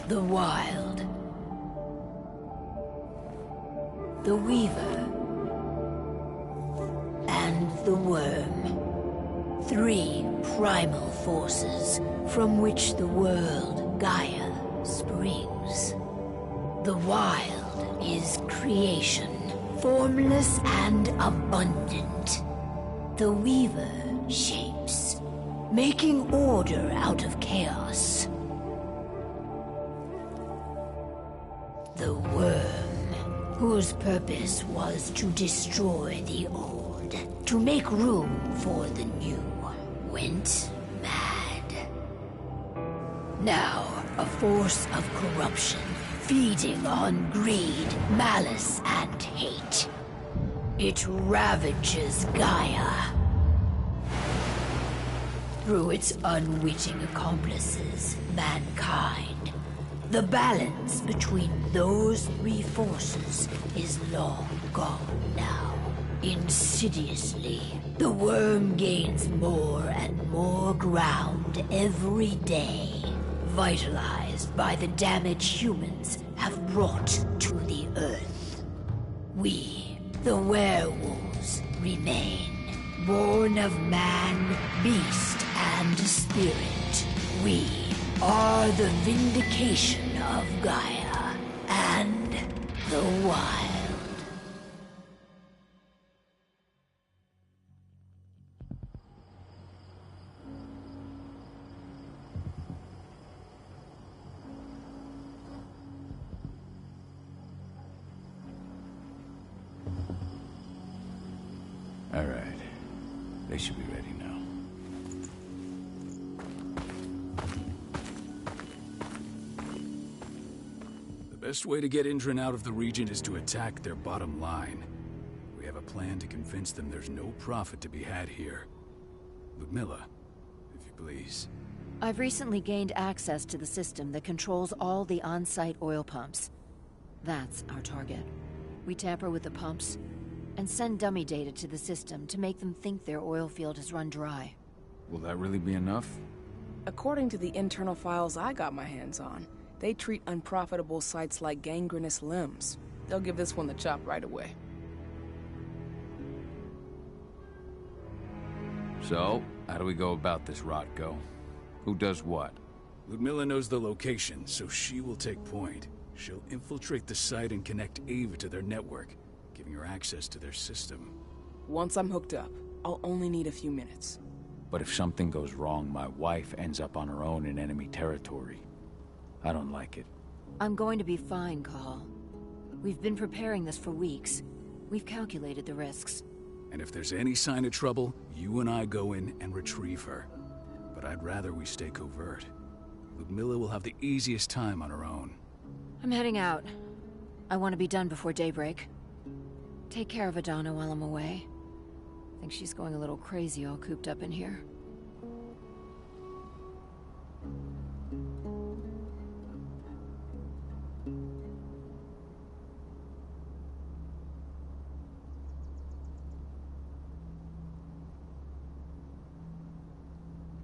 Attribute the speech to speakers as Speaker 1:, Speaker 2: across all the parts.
Speaker 1: The Wild. The Weaver. And the Worm. Three primal forces from which the world, Gaia, springs. The Wild is creation, formless and abundant. The Weaver shapes, making order out of chaos. The Worm, whose purpose was to destroy the old, to make room for the new, went mad. Now, a force of corruption, feeding on greed, malice, and hate. It ravages Gaia. Through its unwitting accomplices, mankind, the balance between those three forces is long gone now. Insidiously, the Worm gains more and more ground every day, vitalized by the damage humans have brought to the Earth. We, the werewolves, remain, born of man, beast, and spirit. We are the vindication of Gaia and the Wild.
Speaker 2: All right. They should be ready now.
Speaker 3: The best way to get Indran out of the region is to attack their bottom line. We have a plan to convince them there's no profit to be had here. Ludmilla, if you please.
Speaker 4: I've recently gained access to the system that controls all the on-site oil pumps. That's our target. We tamper with the pumps and send dummy data to the system to make them think their oil field has run dry.
Speaker 2: Will that really be enough?
Speaker 5: According to the internal files I got my hands on, they treat unprofitable sites like gangrenous limbs. They'll give this one the chop right away.
Speaker 2: So, how do we go about this, Rotko? Who does what?
Speaker 3: Ludmilla knows the location, so she will take point. She'll infiltrate the site and connect Ava to their network, giving her access to their system.
Speaker 5: Once I'm hooked up, I'll only need a few minutes.
Speaker 2: But if something goes wrong, my wife ends up on her own in enemy territory. I don't like it.
Speaker 4: I'm going to be fine, Call. We've been preparing this for weeks. We've calculated the risks.
Speaker 3: And if there's any sign of trouble, you and I go in and retrieve her. But I'd rather we stay covert. Ludmilla will have the easiest time on her own.
Speaker 4: I'm heading out. I want to be done before daybreak. Take care of Adana while I'm away. I think she's going a little crazy all cooped up in here.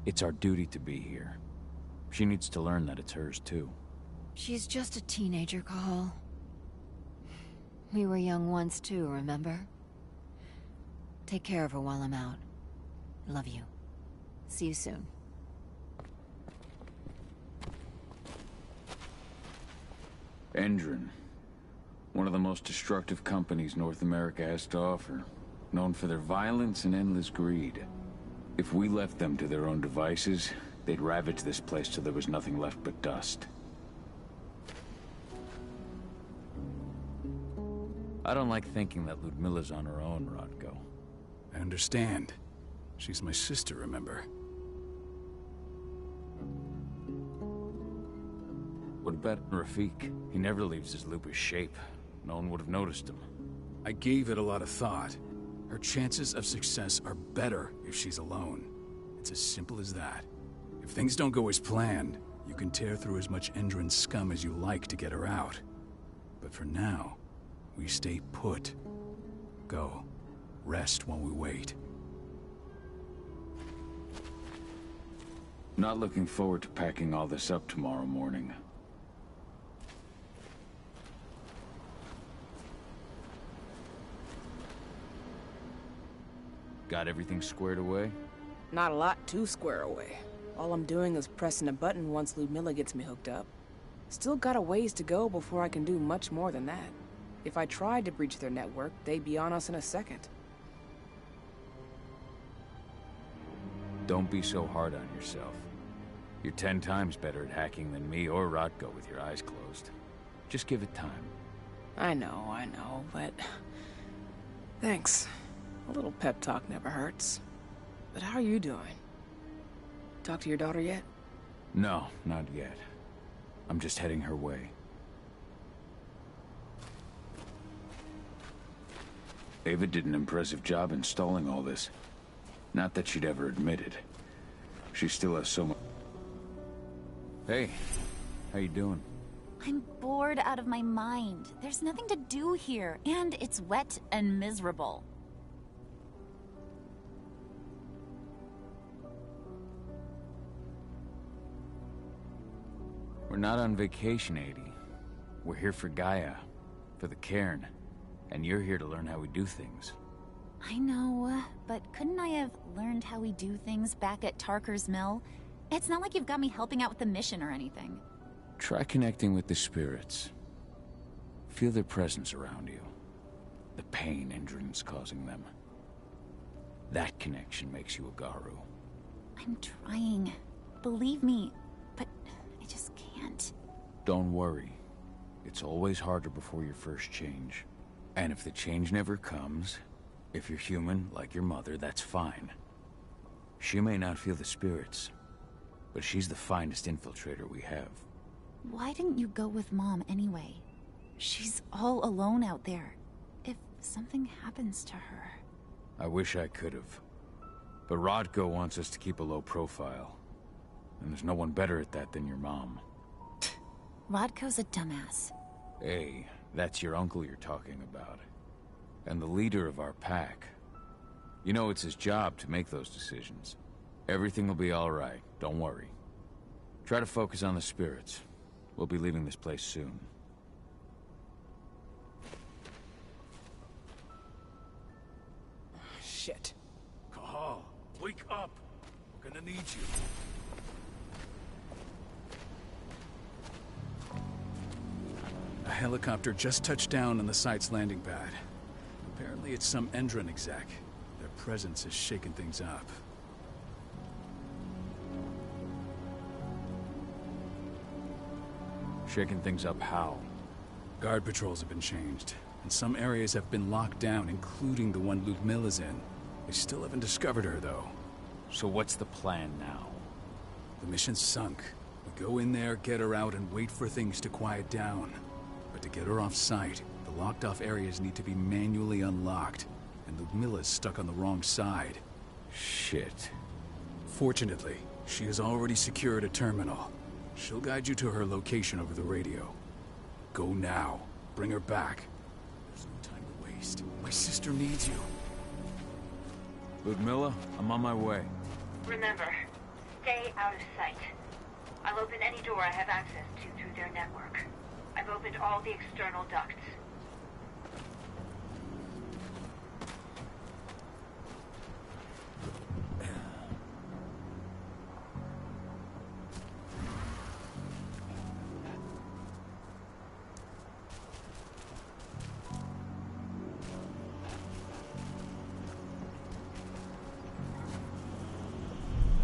Speaker 2: It's our duty to be here. She needs to learn that it's hers too.
Speaker 4: She's just a teenager, Call. We were young once too, remember? Take care of her while I'm out. Love you. See you soon.
Speaker 2: Endron. One of the most destructive companies North America has to offer. Known for their violence and endless greed. If we left them to their own devices, they'd ravage this place till there was nothing left but dust. I don't like thinking that Ludmilla's on her own, Rotko.
Speaker 3: I understand. She's my sister, remember?
Speaker 2: What about Rafik? He never leaves his lupus shape. No one would have noticed him.
Speaker 3: I gave it a lot of thought. Her chances of success are better if she's alone. It's as simple as that. If things don't go as planned, you can tear through as much Endron scum as you like to get her out. But for now, we stay put. Go. Rest while we wait.
Speaker 2: Not looking forward to packing all this up tomorrow morning. Got everything squared away?
Speaker 5: Not a lot to square away. All I'm doing is pressing a button once Ludmilla gets me hooked up. Still got a ways to go before I can do much more than that. If I tried to breach their network, they'd be on us in a second.
Speaker 2: Don't be so hard on yourself. You're 10 times better at hacking than me or Rotko with your eyes closed. Just give it time.
Speaker 5: I know, but... Thanks. A little pep talk never hurts. But how are you doing? Talk to your daughter yet?
Speaker 2: No, not yet. I'm just heading her way. Ava did an impressive job installing all this. Not that she'd ever admit it. She still has so much... Hey, how you doing?
Speaker 6: I'm bored out of my mind. There's nothing to do here, and it's wet and miserable.
Speaker 2: We're not on vacation, Adie. We're here for Gaia, for the cairn. And you're here to learn how we do things.
Speaker 6: I know, but couldn't I have learned how we do things back at Tarker's Mill? It's not like you've got me helping out with the mission or anything.
Speaker 2: Try connecting with the spirits. Feel their presence around you. The pain Endron's causing them. That connection makes you a Garu.
Speaker 6: I'm trying. Believe me, but I just can't.
Speaker 2: Don't worry. It's always harder before your first change. And if the change never comes, if you're human, like your mother, that's fine. She may not feel the spirits, but she's the finest infiltrator we have.
Speaker 6: Why didn't you go with Mom anyway? She's all alone out there. If something happens to her...
Speaker 2: I wish I could have. But Rodko wants us to keep a low profile. And there's no one better at that than your mom.
Speaker 6: Rodko's a dumbass.
Speaker 2: Hey, that's your uncle you're talking about. And the leader of our pack. You know it's his job to make those decisions. Everything will be all right, don't worry. Try to focus on the spirits. We'll be leaving this place soon.
Speaker 5: Shit.
Speaker 3: Cahal, wake up! We're gonna need you. A helicopter just touched down on the site's landing pad. Apparently it's some Endron exec. Their presence is shaking things up.
Speaker 2: Shaking things up how?
Speaker 3: Guard patrols have been changed, and some areas have been locked down, including the one Ludmilla's in. They still haven't discovered her, though.
Speaker 2: So what's the plan now?
Speaker 3: The mission's sunk. We go in there, get her out, and wait for things to quiet down. But to get her off-site, the locked-off areas need to be manually unlocked, and Ludmilla's stuck on the wrong side.
Speaker 2: Shit.
Speaker 3: Fortunately, she has already secured a terminal. She'll guide you to her location over the radio. Go now. Bring her back. There's no time to waste. My sister needs you.
Speaker 2: Ludmilla, I'm on my way.
Speaker 1: Remember, stay out of sight. I'll open any door I have access to through their network. I've opened all the external ducts.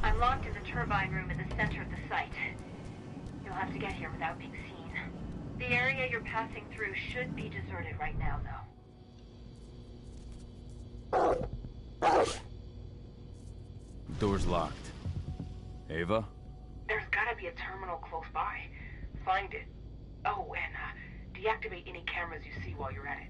Speaker 1: I'm locked in the turbine room at the center of the site. You'll have to get here without being seen. The area you're passing through should be deserted right now, though.
Speaker 2: Door's locked. Ava?
Speaker 1: There's gotta be a terminal close by. Find it. Oh, and deactivate any cameras you see while you're at it.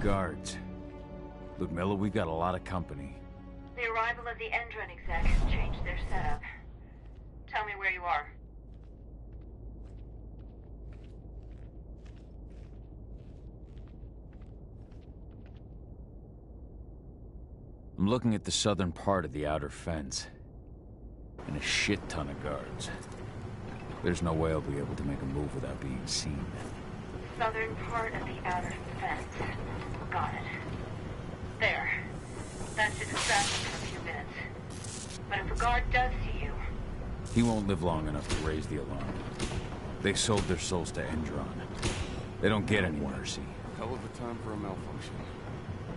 Speaker 2: Guards. Ludmilla, we've got a lot of company.
Speaker 1: The arrival of the Endron exec has changed their setup. Tell me where you are.
Speaker 2: I'm looking at the southern part of the outer fence. And a shit ton of guards. There's no way I'll be able to make a move without being seen.
Speaker 1: Southern part of the outer fence. Got it. There. That should distract them for a few minutes. But if a guard does see you...
Speaker 2: He won't live long enough to raise the alarm. They sold their souls to Endron. They don't get any mercy.
Speaker 7: Hell of a time for a malfunction.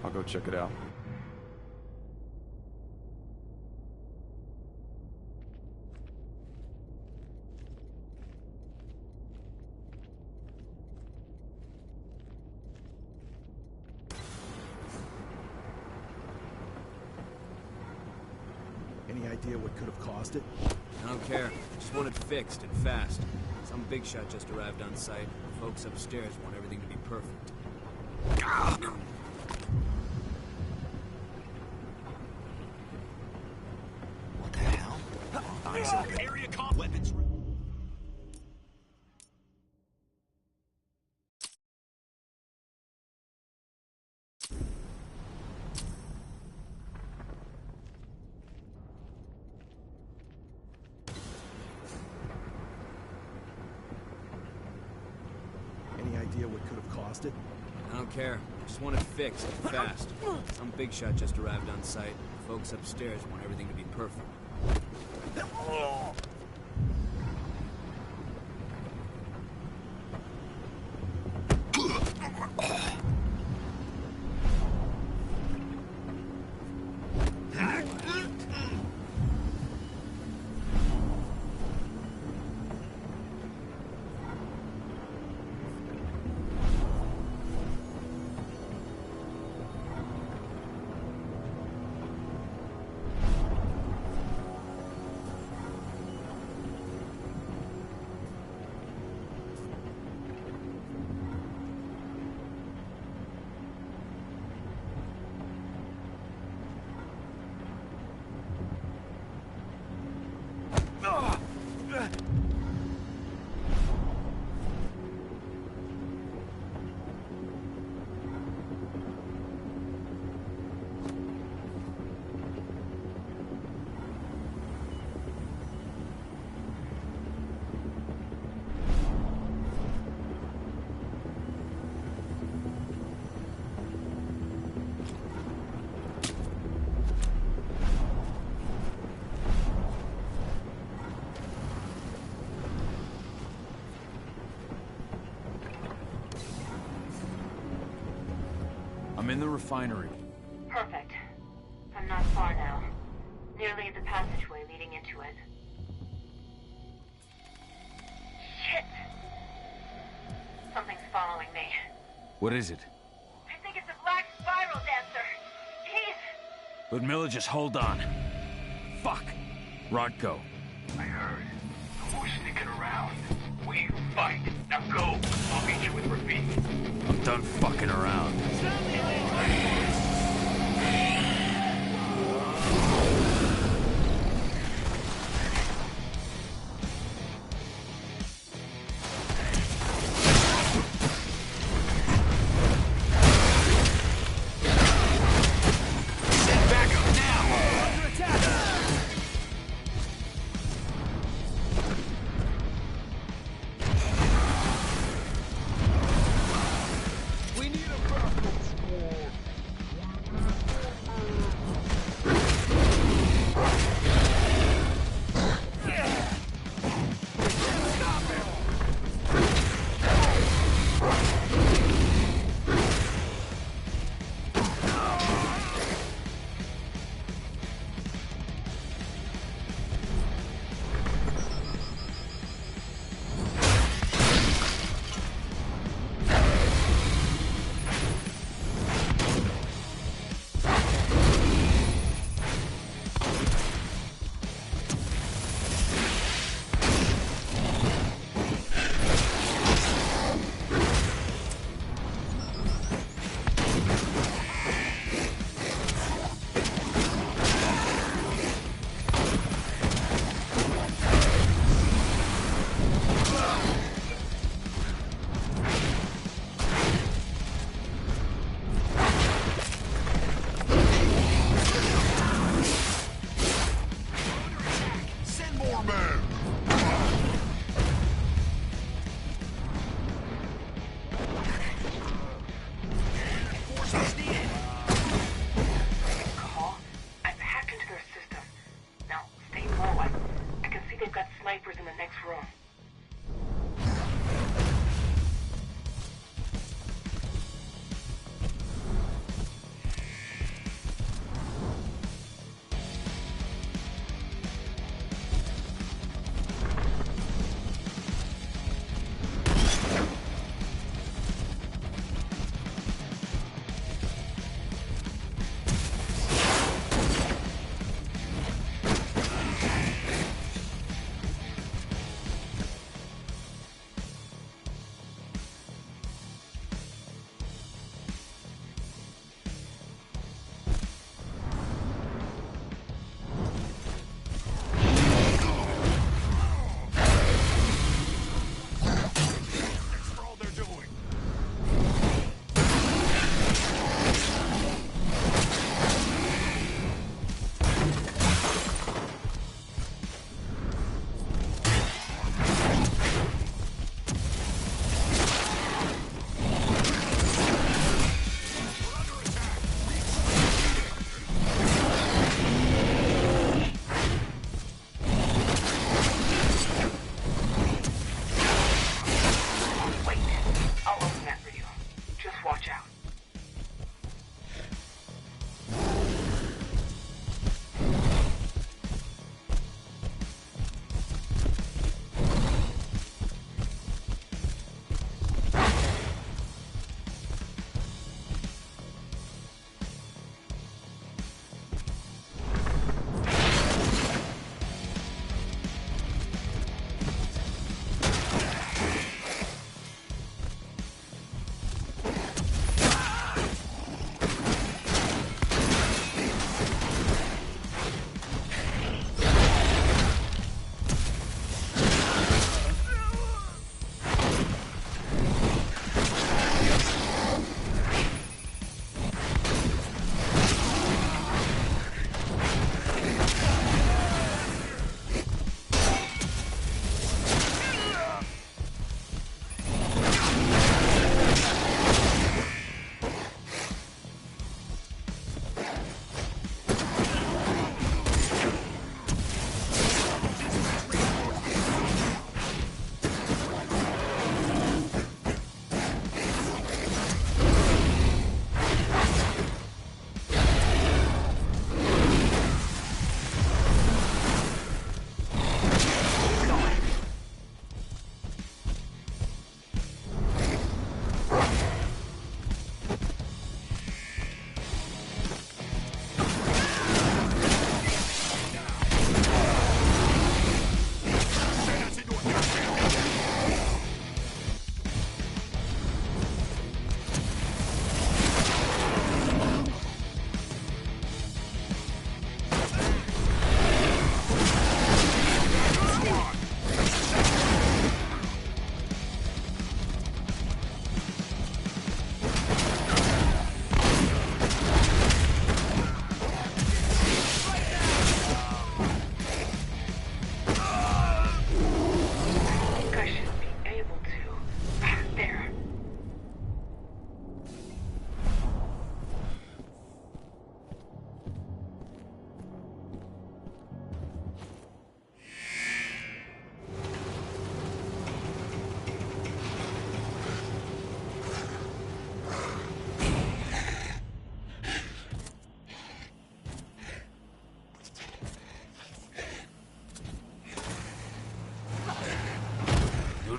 Speaker 7: I'll go check it out.
Speaker 8: Any idea what could have caused it?
Speaker 9: I don't care. Just want it fixed and fast. Some big shot just arrived on site. The folks upstairs want everything to be perfect.
Speaker 8: What the hell? Eyes open. Area comp. Weapons. Any idea what could have caused it?
Speaker 9: I don't care. Just want it fixed and fast. Some big shot just arrived on site. The folks upstairs want everything to be perfect.
Speaker 2: I'm in the refinery.
Speaker 1: Perfect. I'm not far now. Nearly at the passageway leading into it. Shit! Something's following me.
Speaker 2: What is it?
Speaker 1: I think it's a black spiral dancer. He's...
Speaker 2: Ludmilla, just hold on. Fuck! Rodko.
Speaker 8: I heard. No more sneaking around. We fight. Now go. I'll meet you with Rafik.
Speaker 2: I'm done fucking around.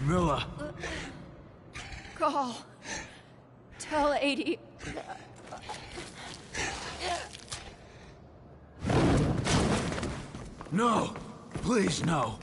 Speaker 2: Milla!
Speaker 4: Call. Tell 80.
Speaker 2: No! Please, no!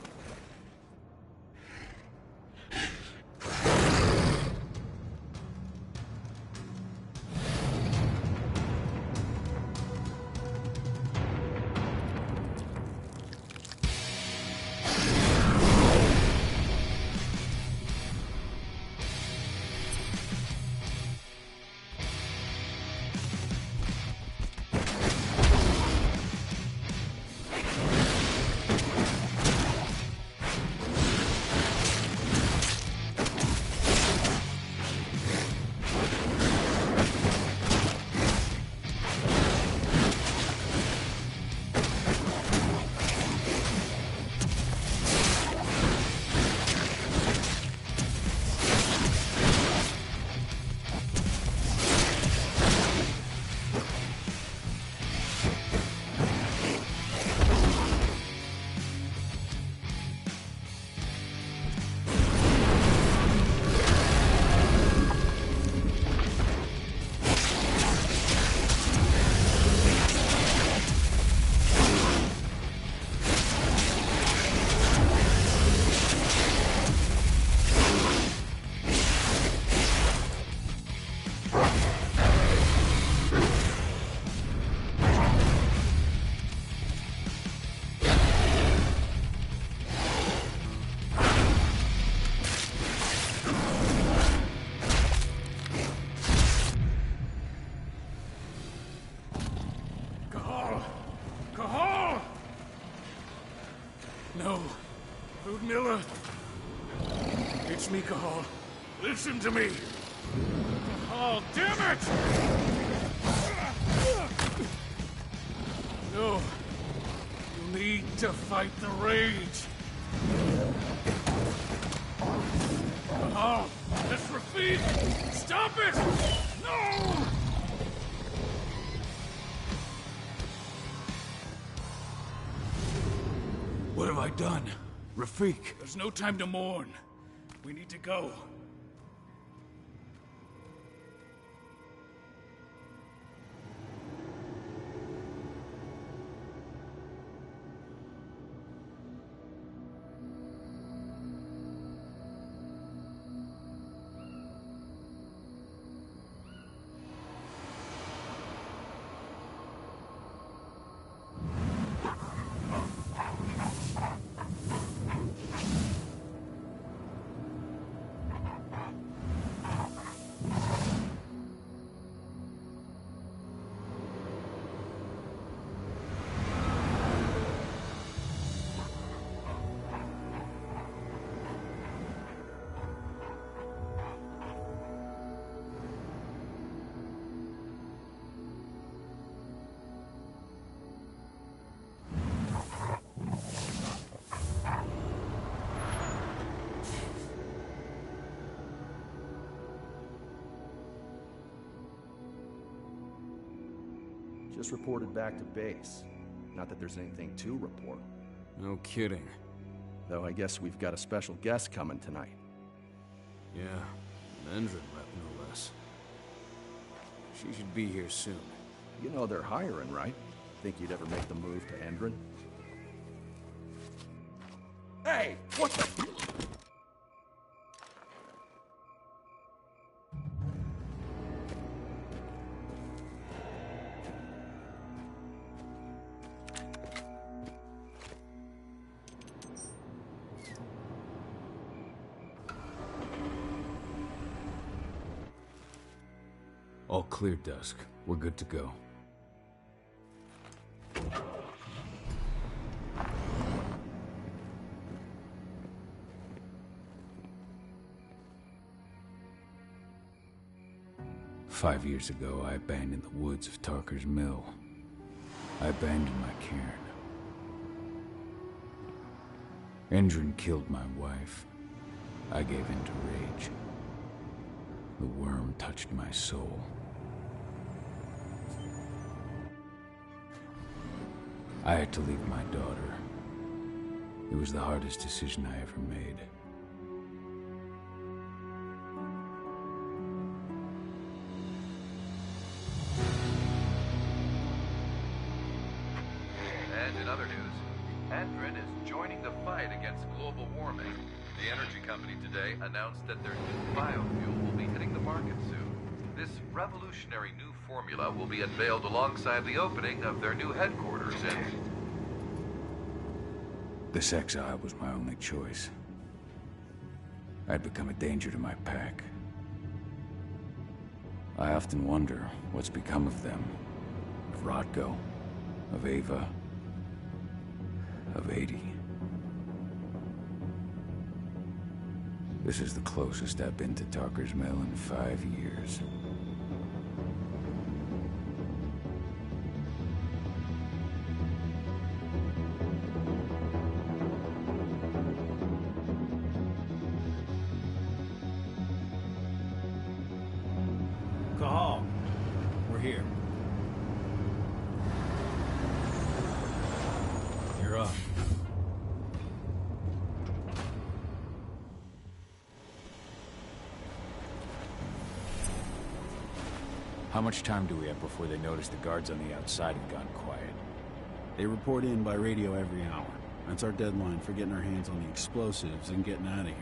Speaker 8: Miller. It's me, Cahal. Listen to me. Cahal, damn it! No. You need to fight the rage. Cahal, that's Rafik! Stop it! No!
Speaker 2: What have I done? Rafik!
Speaker 8: There's no time to mourn. We need to go.
Speaker 7: Just reported back to base. Not that there's anything to report.
Speaker 9: No kidding.
Speaker 7: Though I guess we've got a special guest coming tonight.
Speaker 9: Yeah, an Endron rep, no less. She should be here soon.
Speaker 7: You know they're hiring, right? Think you'd ever make the move to Endron? Hey! What the...
Speaker 2: All clear, Dusk. We're good to go. "5 years ago, I abandoned the woods of Tarker's Mill. I abandoned my cairn. Endron killed my wife. I gave in to rage. The worm touched my soul. I had to leave my daughter. It was the hardest decision I ever made.
Speaker 10: company today announced that their new biofuel will be hitting the market soon. This revolutionary new formula will be unveiled alongside the opening of their new headquarters in...
Speaker 2: This exile was my only choice. I'd become a danger to my pack. I often wonder what's become of them. Of Rodko, of Ava, of 80. This is the closest I've been to Tarker's Mill in 5 years.
Speaker 3: Cahal, we're here. You're up.
Speaker 2: How much time do we have before they notice the guards on the outside have gone quiet?
Speaker 11: They report in by radio every hour. That's our deadline for getting our hands on the explosives and getting out of here.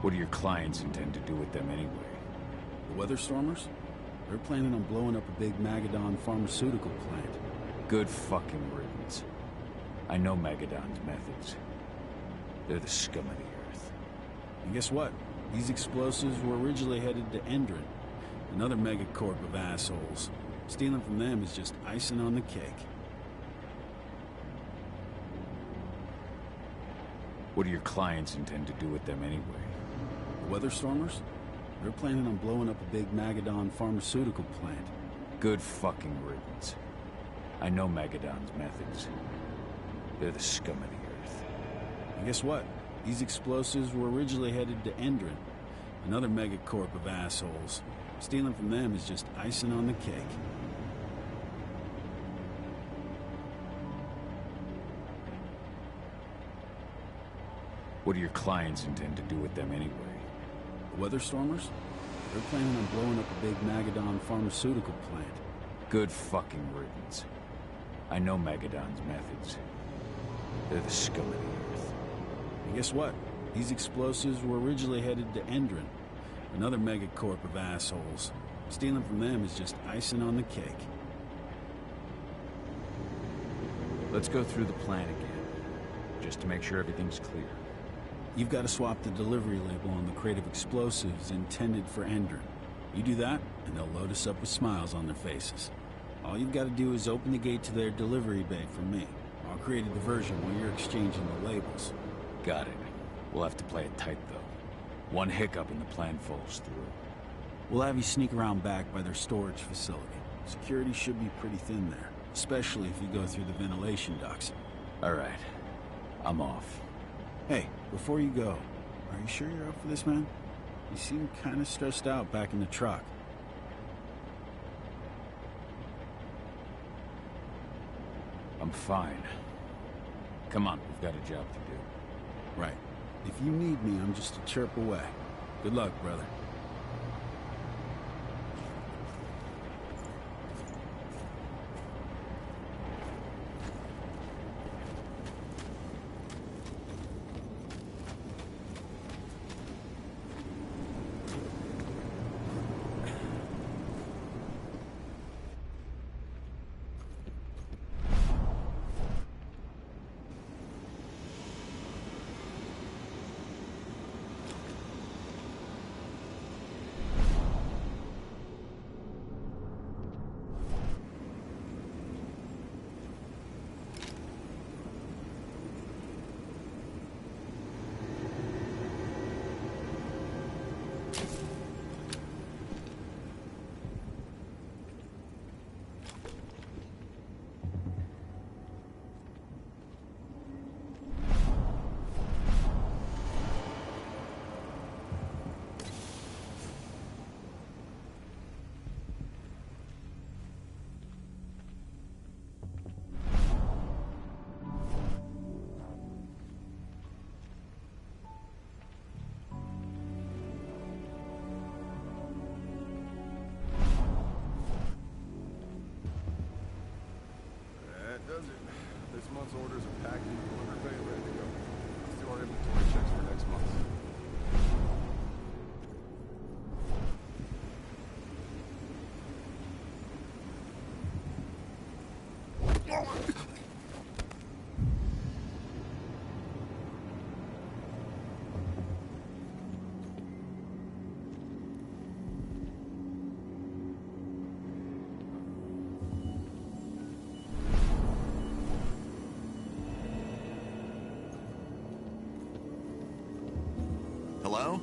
Speaker 2: What do your clients intend to do with them anyway?
Speaker 11: The Weatherstormers? They're planning on blowing up a big Magadon pharmaceutical plant.
Speaker 2: Good fucking riddance. I know Magadon's methods. They're the scum of the earth.
Speaker 11: And guess what? These explosives were originally headed to Endron, another megacorp of assholes. Stealing from them is just icing on the cake.
Speaker 2: What do your clients intend to do with them anyway?
Speaker 11: The Weatherstormers? They're planning on blowing up a big Magadon pharmaceutical plant.
Speaker 2: Good fucking riddance. I know Magadon's methods. They're the scum of the earth.
Speaker 11: And guess what? These explosives were originally headed to Endron, another megacorp of assholes. Stealing from them is just icing on the cake.
Speaker 2: What do your clients intend to do with them anyway?
Speaker 11: The Weatherstormers? They're planning on blowing up a big Magadon pharmaceutical plant.
Speaker 2: Good fucking riddance. I know Magadon's methods. They're the scum of the earth.
Speaker 11: And guess what? These explosives were originally headed to Endron, another megacorp of assholes. Stealing from them is just icing on the cake.
Speaker 2: Let's go through the plan again, just to make sure everything's clear.
Speaker 11: You've got to swap the delivery label on the crate of explosives intended for Endron. You do that, and they'll load us up with smiles on their faces. All you've got to do is open the gate to their delivery bay for me. I'll create a diversion while you're exchanging the labels.
Speaker 2: Got it. We'll have to play it tight, though. One hiccup and the plan falls through.
Speaker 11: We'll have you sneak around back by their storage facility. Security should be pretty thin there, especially if you go through the ventilation ducts.
Speaker 2: All right. I'm off.
Speaker 11: Hey, before you go, are you sure you're up for this, man? You seem kind of stressed out back in the truck.
Speaker 2: I'm fine. Come on, we've got a job to do.
Speaker 11: Right. If you need me, I'm just a chirp away. Good luck, brother.
Speaker 7: Does it. This month's orders are packed and delivered bay ready to go. Let's do our inventory checks for next month.
Speaker 12: Hello?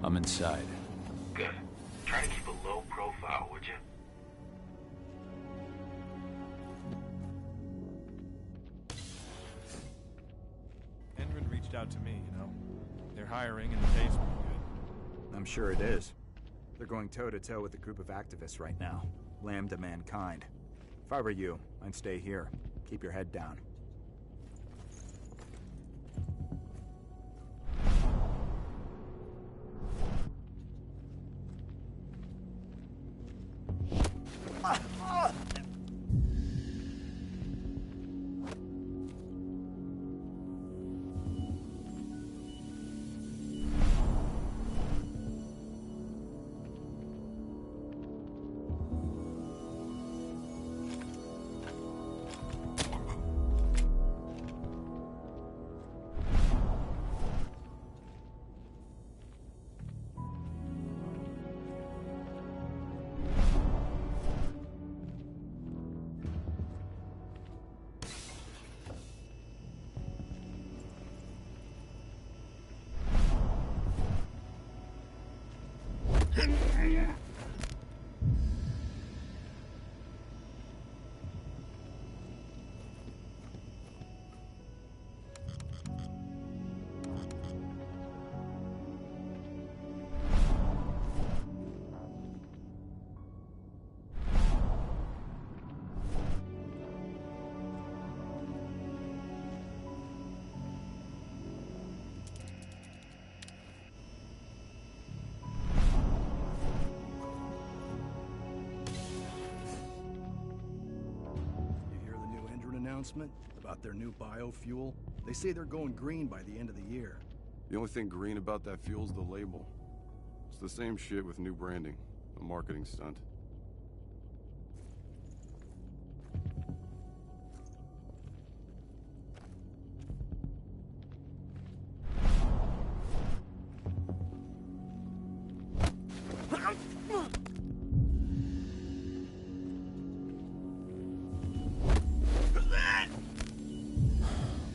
Speaker 2: I'm inside.
Speaker 8: Good. Try to keep a low profile, would you?
Speaker 13: Endron reached out to me, you know. They're hiring and the pay's pretty good.
Speaker 14: I'm sure it is. They're going toe-to-toe with a group of activists right now. Lambda mankind. If I were you, I'd stay here. Keep your head down.
Speaker 12: Announcement about their new biofuel. They say they're going green by the end of the year.
Speaker 7: The only thing green about that fuel's the label. It's the same shit with new branding. A marketing stunt.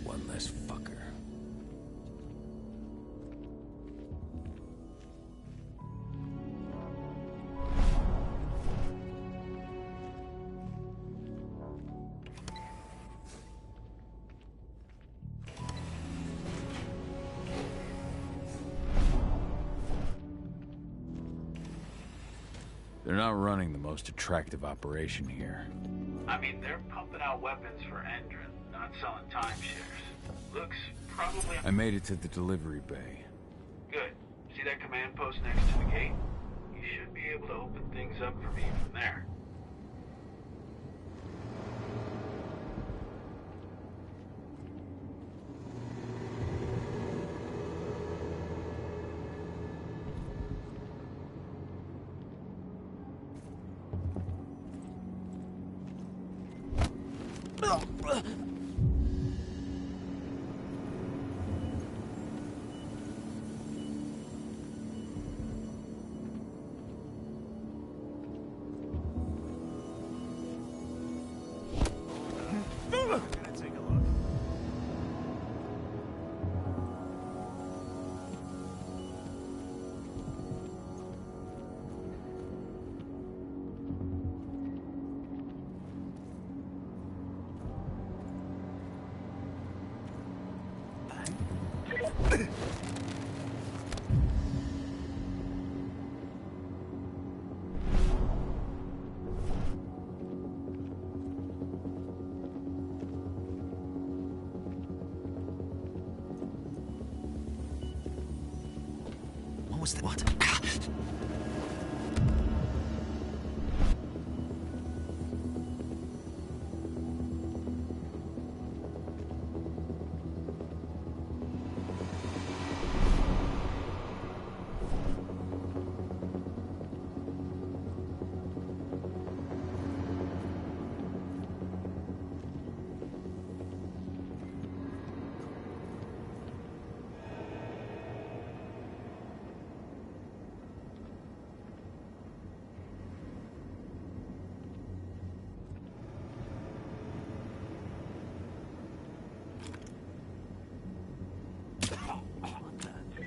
Speaker 2: One less fucker. They're not running the most attractive operation here.
Speaker 8: I mean, they're pumping out weapons for Endron, not selling timeshares. Looks probably...
Speaker 2: I made it to the delivery bay.
Speaker 8: Good. See that command post next to the gate? You should be able to open things up for me from there.
Speaker 15: What was that? What?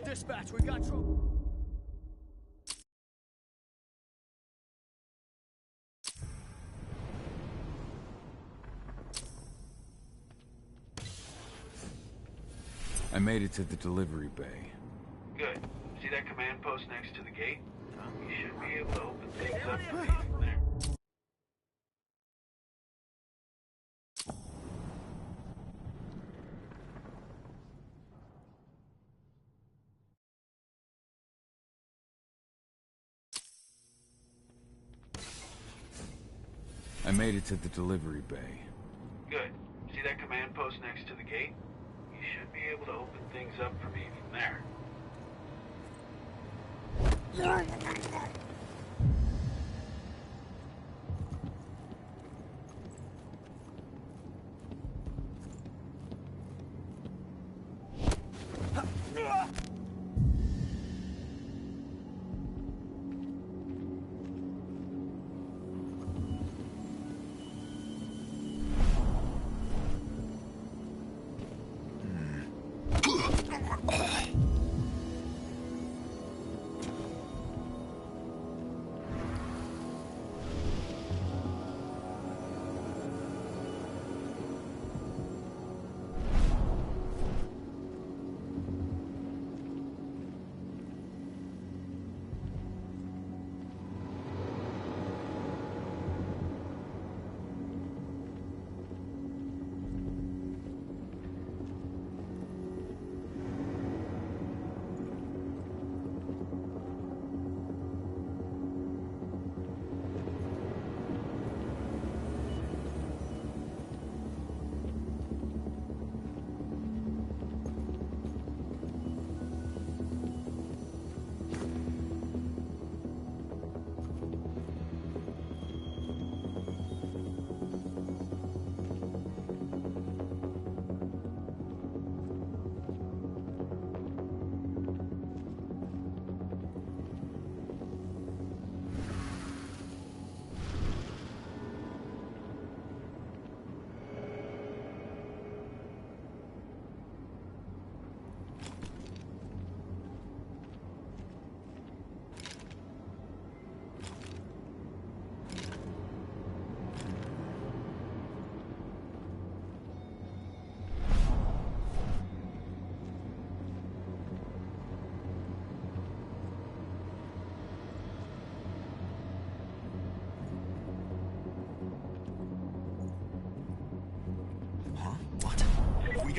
Speaker 9: Dispatch, we got trouble.
Speaker 2: I made it to the delivery bay.
Speaker 8: Good. See that command post next to the gate? You should be able to open things up for me from there.
Speaker 2: I made it to the delivery bay.
Speaker 8: Good. See that command post next to the gate? You should be able to open things up for me from there.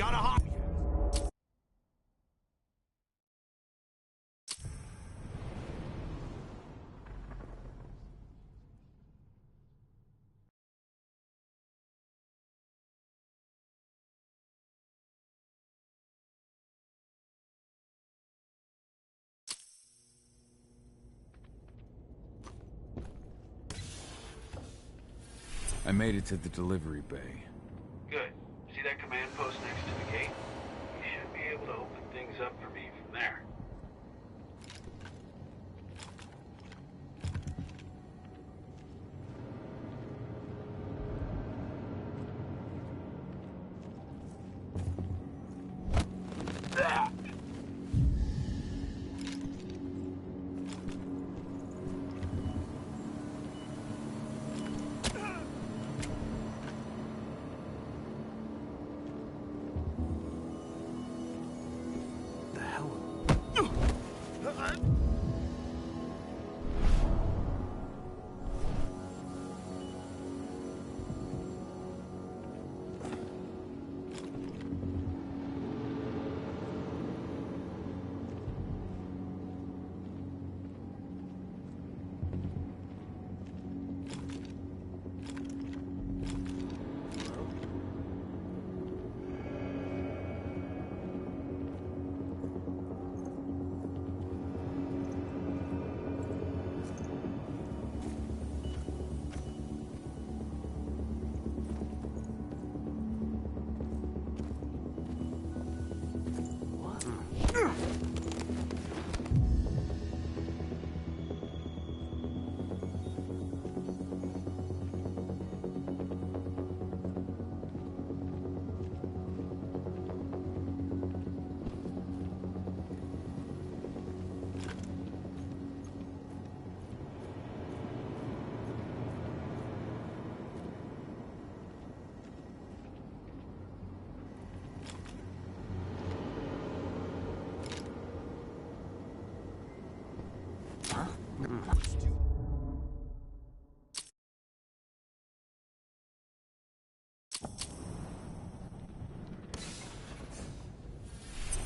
Speaker 12: got a hot...
Speaker 2: I made it to the delivery bay.
Speaker 8: Good. See that command post next to the gate? You should be able to open things up for me from there.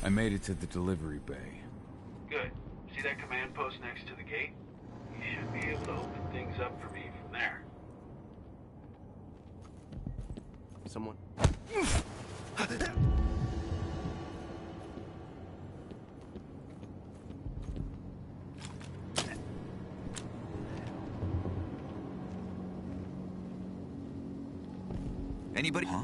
Speaker 2: I made it to the delivery bay.
Speaker 8: Good. See that command post next to the gate? You should be able to open things up for me from there.
Speaker 12: Someone...
Speaker 14: Anybody? Huh?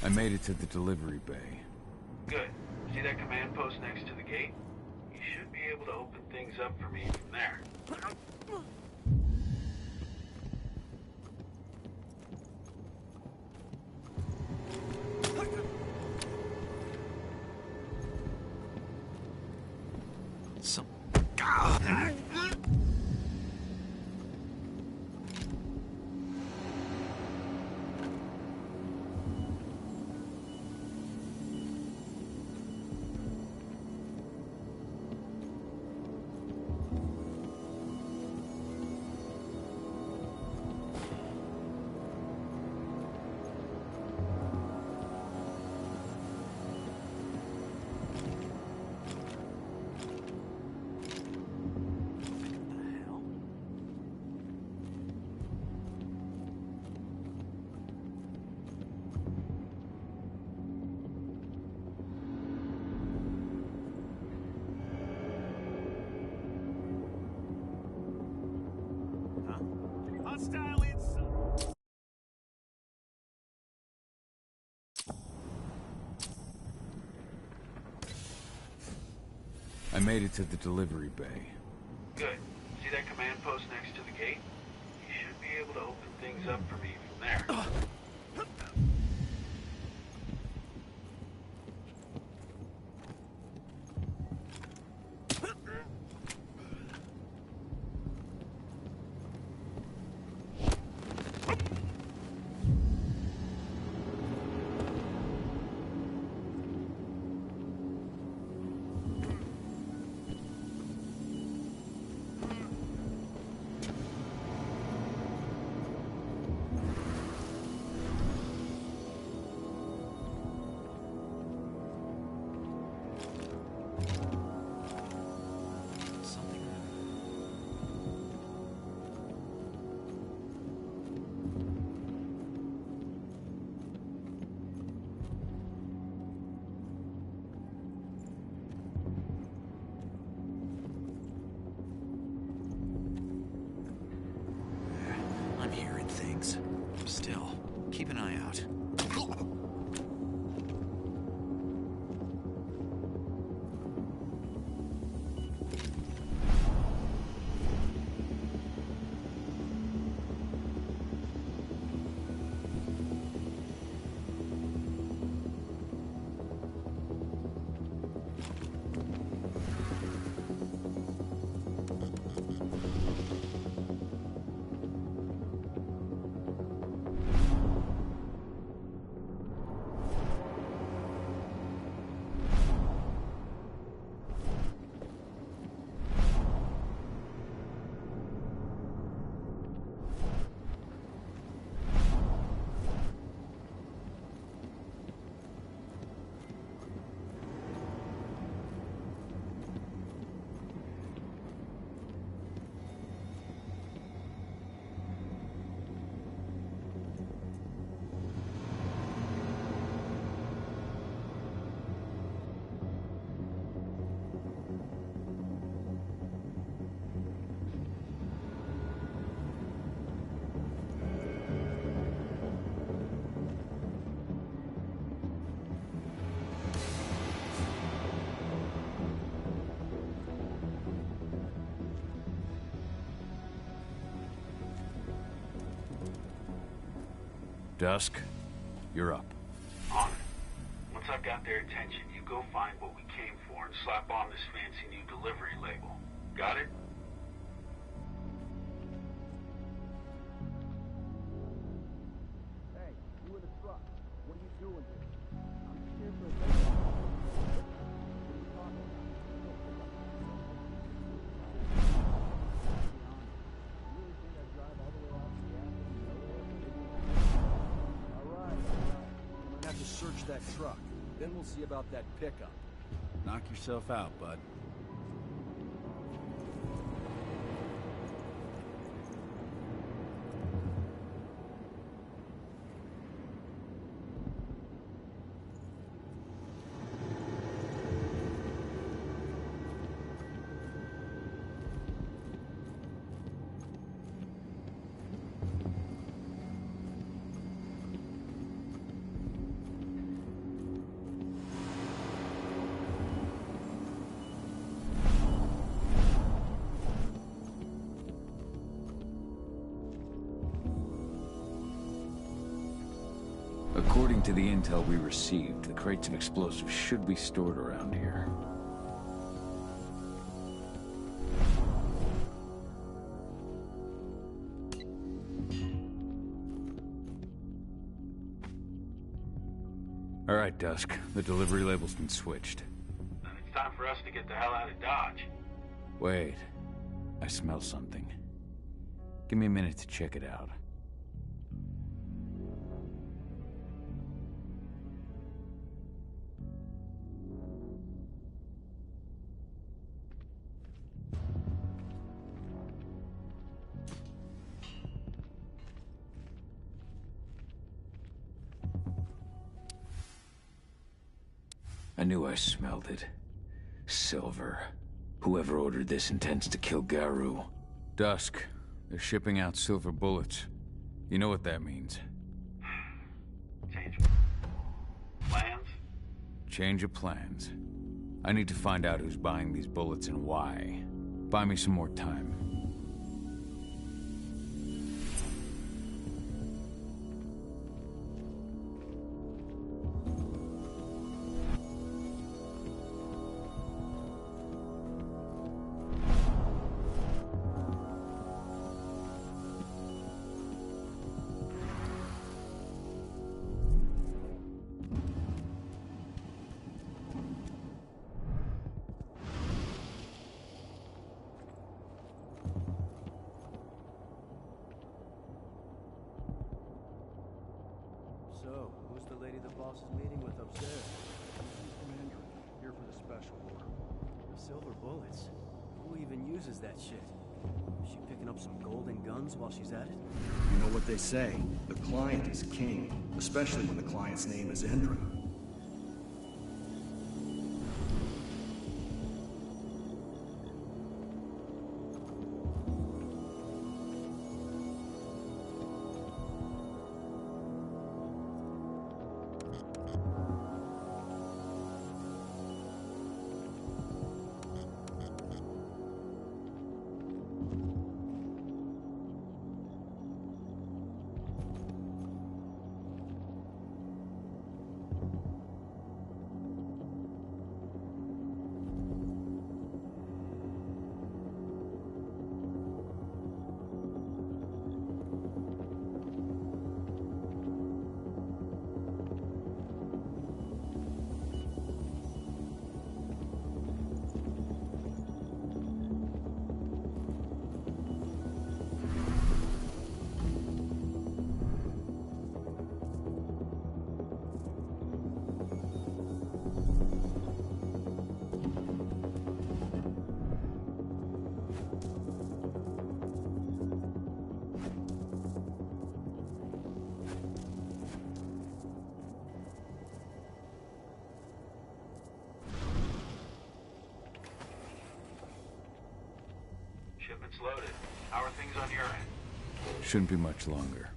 Speaker 2: I made it to the delivery bay.
Speaker 8: Good. See that command post next to the gate? You should be able to open things up for me from there.
Speaker 2: I made it to the delivery bay.
Speaker 8: Good. See that command post next to the gate? You should be able to open things up for me from there.
Speaker 2: I'm hearing things. Still, keep an eye out. Dusk, you're up.
Speaker 8: On it. Once I've got their attention, you go find what we came for and slap on this fancy new delivery label. Got it?
Speaker 12: Hey, you in the truck. What are you doing here? I'm here for a search that truck. Then we'll see about that pickup.
Speaker 11: Knock yourself out, bud.
Speaker 2: According to the intel we received, the crates of explosives should be stored around here. All right, Dusk. The delivery label's been switched.
Speaker 8: Then it's time for us to get the hell out of Dodge.
Speaker 2: Wait. I smell something. Give me a minute to check it out. I knew I smelled it. Silver. Whoever ordered this intends to kill Garou. Dusk. They're shipping out silver bullets. You know what that means.
Speaker 8: Change plans?
Speaker 2: Change of plans. I need to find out who's buying these bullets and why. Buy me some more time.
Speaker 15: So, who's the lady the boss is meeting with upstairs?
Speaker 12: Commander, here for the special order.
Speaker 15: Silver bullets? Who even uses that shit? Is she picking up some golden guns while she's at it?
Speaker 12: You know what they say, the client is king, especially when the client's name is Endra.
Speaker 8: Shipment's loaded. How are things on your end?
Speaker 2: Shouldn't be much longer.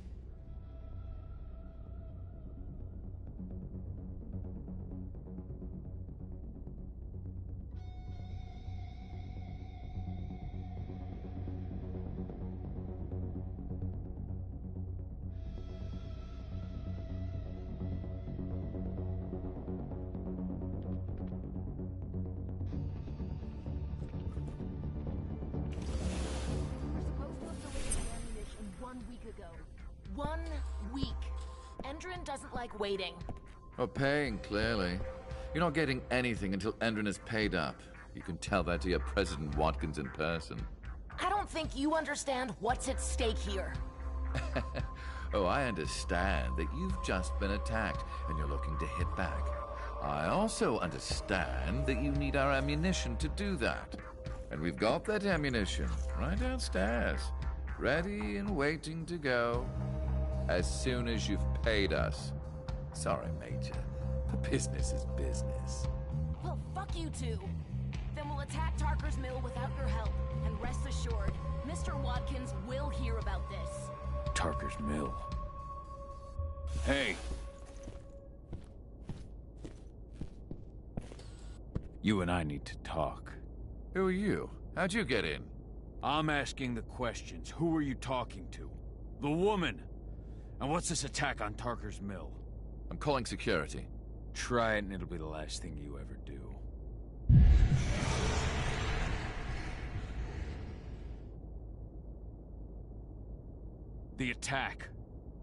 Speaker 16: Doesn't like waiting.
Speaker 10: Or paying, clearly. You're not getting anything until Endrin is paid up. You can tell that to your President Watkins in person.
Speaker 16: I don't think you understand what's at stake here.
Speaker 10: Oh, I understand that you've just been attacked and you're looking to hit back. I also understand that you need our ammunition to do that. And we've got that ammunition right downstairs, ready and waiting to go. As soon as you've paid us. Sorry, Major. The business is business.
Speaker 16: Well, fuck you two. Then we'll attack Tarker's Mill without your help. And rest assured, Mr. Watkins will hear about this.
Speaker 2: Tarker's Mill. Hey! You and I need to talk.
Speaker 10: Who are you? How'd you get in?
Speaker 2: I'm asking the questions. Who are you talking to? The woman! And what's this attack on Tarker's Mill?
Speaker 10: I'm calling security.
Speaker 2: Try it and it'll be the last thing you ever do. The attack.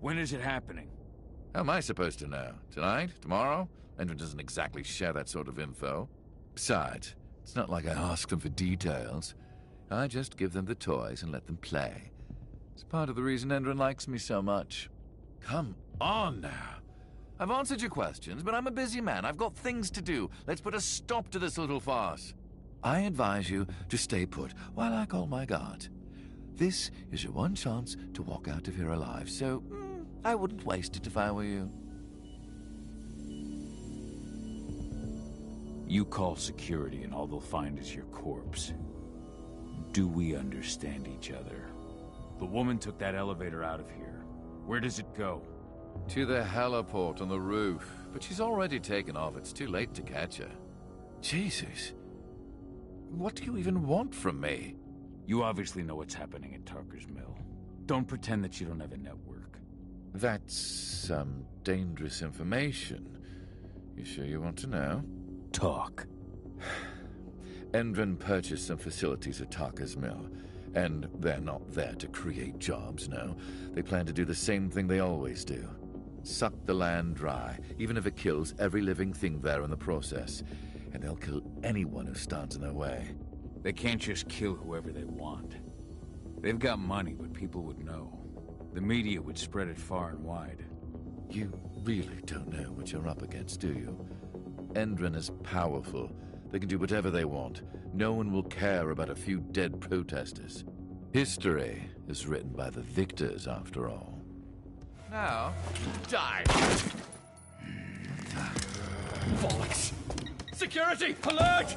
Speaker 2: When is it happening?
Speaker 10: How am I supposed to know? Tonight? Tomorrow? Endrin doesn't exactly share that sort of info. Besides, it's not like I ask them for details. I just give them the toys and let them play. It's part of the reason Endrin likes me so much. Come on now. I've answered your questions, but I'm a busy man. I've got things to do. Let's put a stop to this little farce. I advise you to stay put while I call my guard. This is your one chance to walk out of here alive, so I wouldn't waste it if I were you.
Speaker 2: You call security and all they'll find is your corpse. Do we understand each other? The woman took that elevator out of here. Where does it go?
Speaker 10: To the heliport on the roof. But she's already taken off. It's too late to catch her. Jesus. What do you even want from me?
Speaker 2: You obviously know what's happening at Tarker's Mill. Don't pretend that you don't have a network.
Speaker 10: That's some dangerous information. You sure you want to know?
Speaker 2: Talk.
Speaker 10: Endron purchased some facilities at Tarker's Mill, and they're not there to create jobs, no. They plan to do the same thing they always do. Suck the land dry, even if it kills every living thing there in the process. And they'll kill anyone who stands in their way.
Speaker 2: They can't just kill whoever they want. They've got money, but people would know. The media would spread it far and wide.
Speaker 10: You really don't know what you're up against, do you? Endron is powerful. They can do whatever they want. No one will care about a few dead protesters. History is written by the victors, after all. Now, die!
Speaker 9: Bollocks! Security! Alert!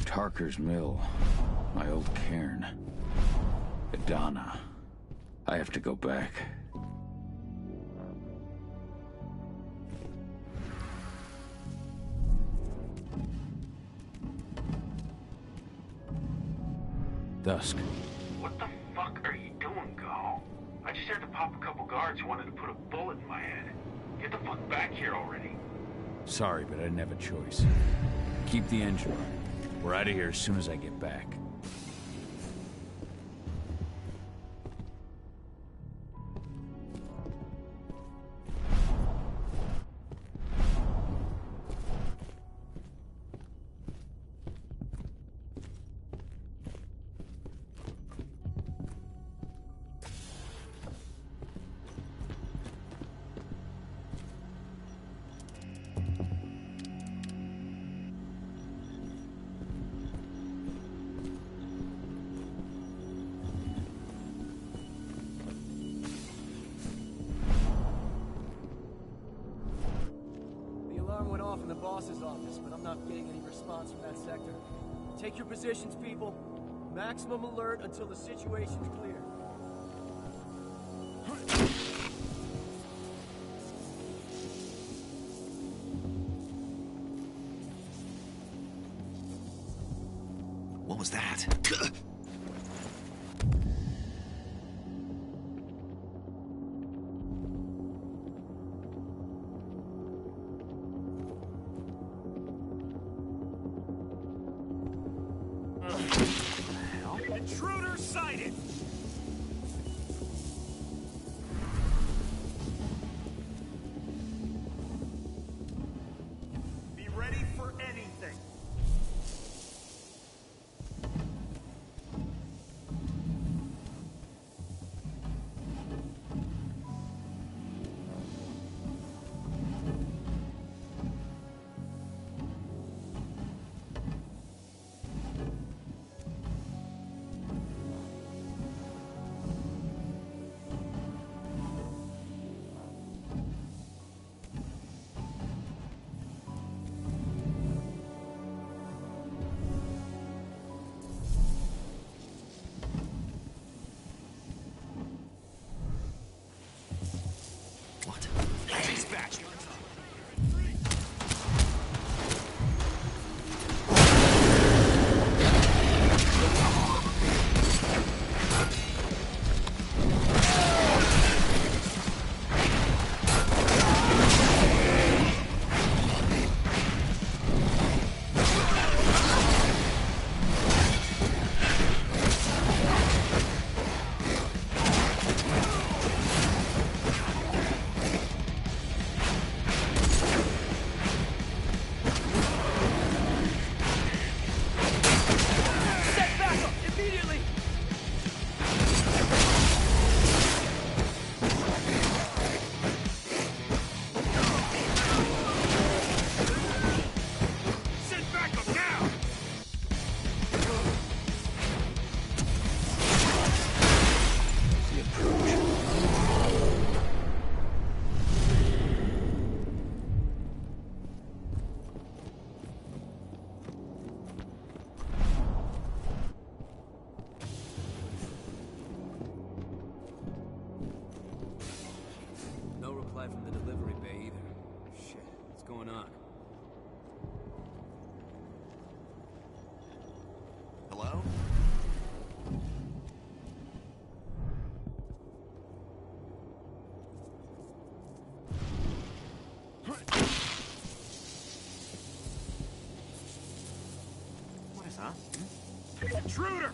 Speaker 2: Tarker's Mill. My old cairn. Adana. I have to go back. Dusk.
Speaker 8: What the fuck are you doing, Go? I just had to pop a couple guards who wanted to put a bullet in my head. Get the fuck back here already.
Speaker 2: Sorry, but I didn't have a choice. Keep the engine running. We're out of here as soon as I get back.
Speaker 15: In the boss's office, but I'm not getting any response from that sector. Take your positions, people. Maximum alert until the situation's clear.
Speaker 17: What was that?
Speaker 9: Intruder sighted! Be ready for anything. going on?
Speaker 17: Hello? What is that?
Speaker 15: Intruder!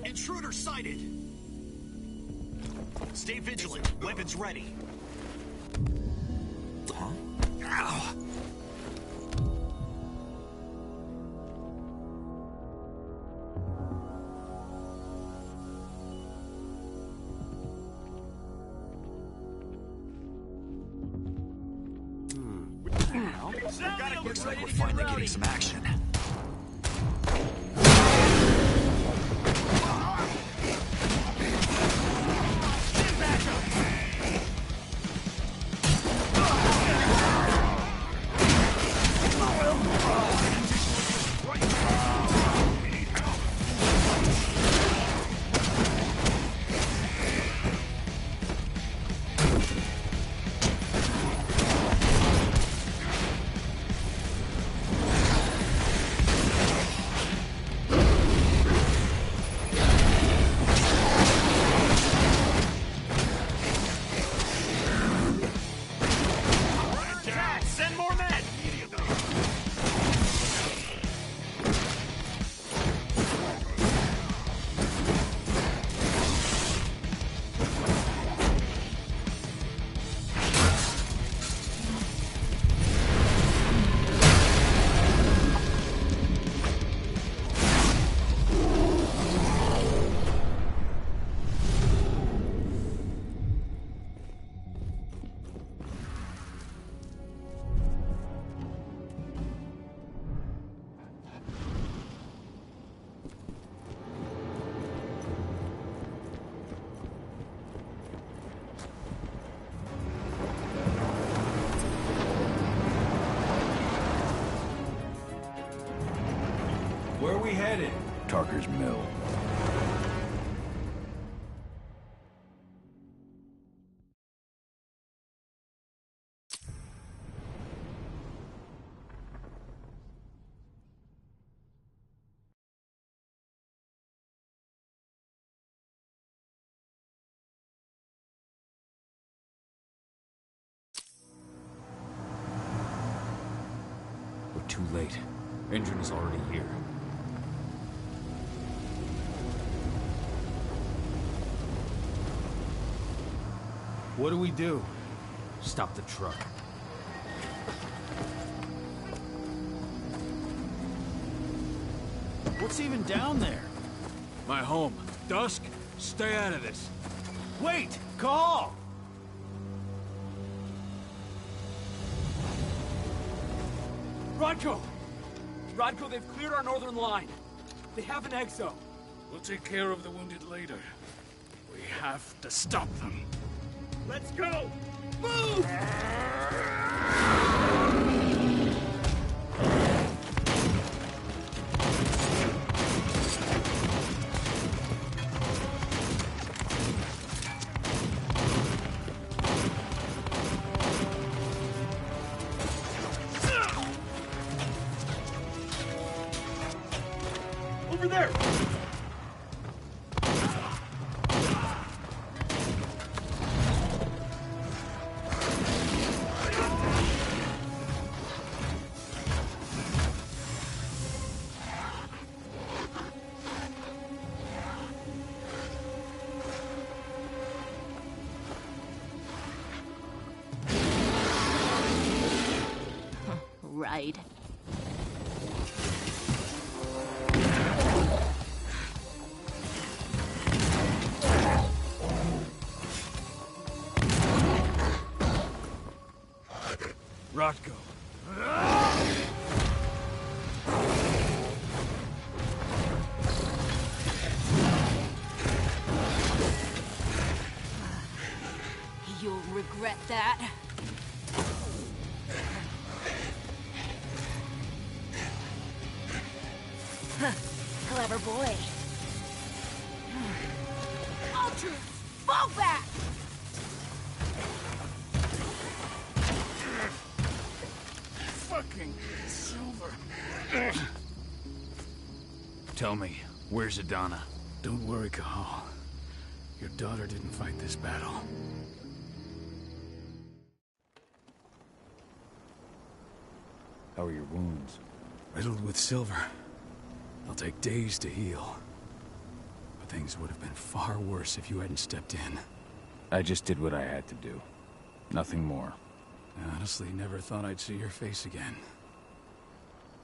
Speaker 17: Intruder sighted! Stay vigilant. Weapons ready. Huh? Ow! Looks like we're finally getting some action.
Speaker 3: Where are we headed?
Speaker 2: Tarker's Mill. We're too late. Engine is already here.
Speaker 11: What do we do?
Speaker 2: Stop the truck.
Speaker 11: What's even down there?
Speaker 3: My home. Dusk, stay out of this.
Speaker 11: Wait! Call!
Speaker 15: Rodko! Rodko, they've cleared our northern line. They have an exo.
Speaker 3: We'll take care of the wounded later. We have to stop them.
Speaker 15: Let's go! Move! Over there!
Speaker 16: Right.
Speaker 3: Rodko.
Speaker 16: You'll regret that. Clever boy. All troops, fall back!
Speaker 3: Fucking Silver. Tell me, where's Adana? Don't worry, Cahal. Your daughter didn't fight this battle.
Speaker 2: How are your wounds?
Speaker 3: Riddled with silver. They'll take days to heal. But things would have been far worse if you hadn't stepped in.
Speaker 2: I just did what I had to do. Nothing more.
Speaker 3: I honestly never thought I'd see your face again.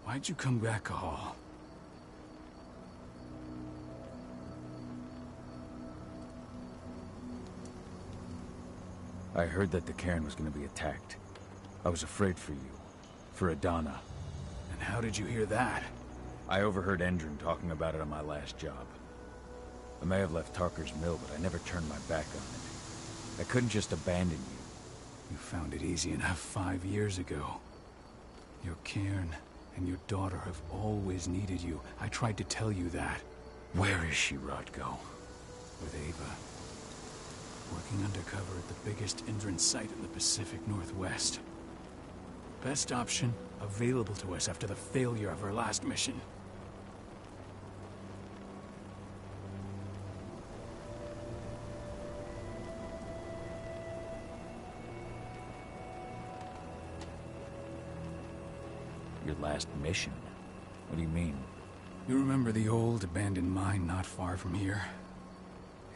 Speaker 3: Why'd you come back, Cahal?
Speaker 2: I heard that the cairn was going to be attacked. I was afraid for you. For Adana.
Speaker 3: And how did you hear that?
Speaker 2: I overheard Endron talking about it on my last job. I may have left Tarker's Mill, but I never turned my back on it. I couldn't just abandon you.
Speaker 3: You found it easy enough 5 years ago. Your cairn and your daughter have always needed you. I tried to tell you that.
Speaker 2: Where is she, Rodko?
Speaker 3: With Ava. Working undercover at the biggest Indran site in the Pacific Northwest. Best option available to us after the failure of our last mission.
Speaker 2: Your last mission? What do you mean?
Speaker 3: You remember the old abandoned mine not far from here?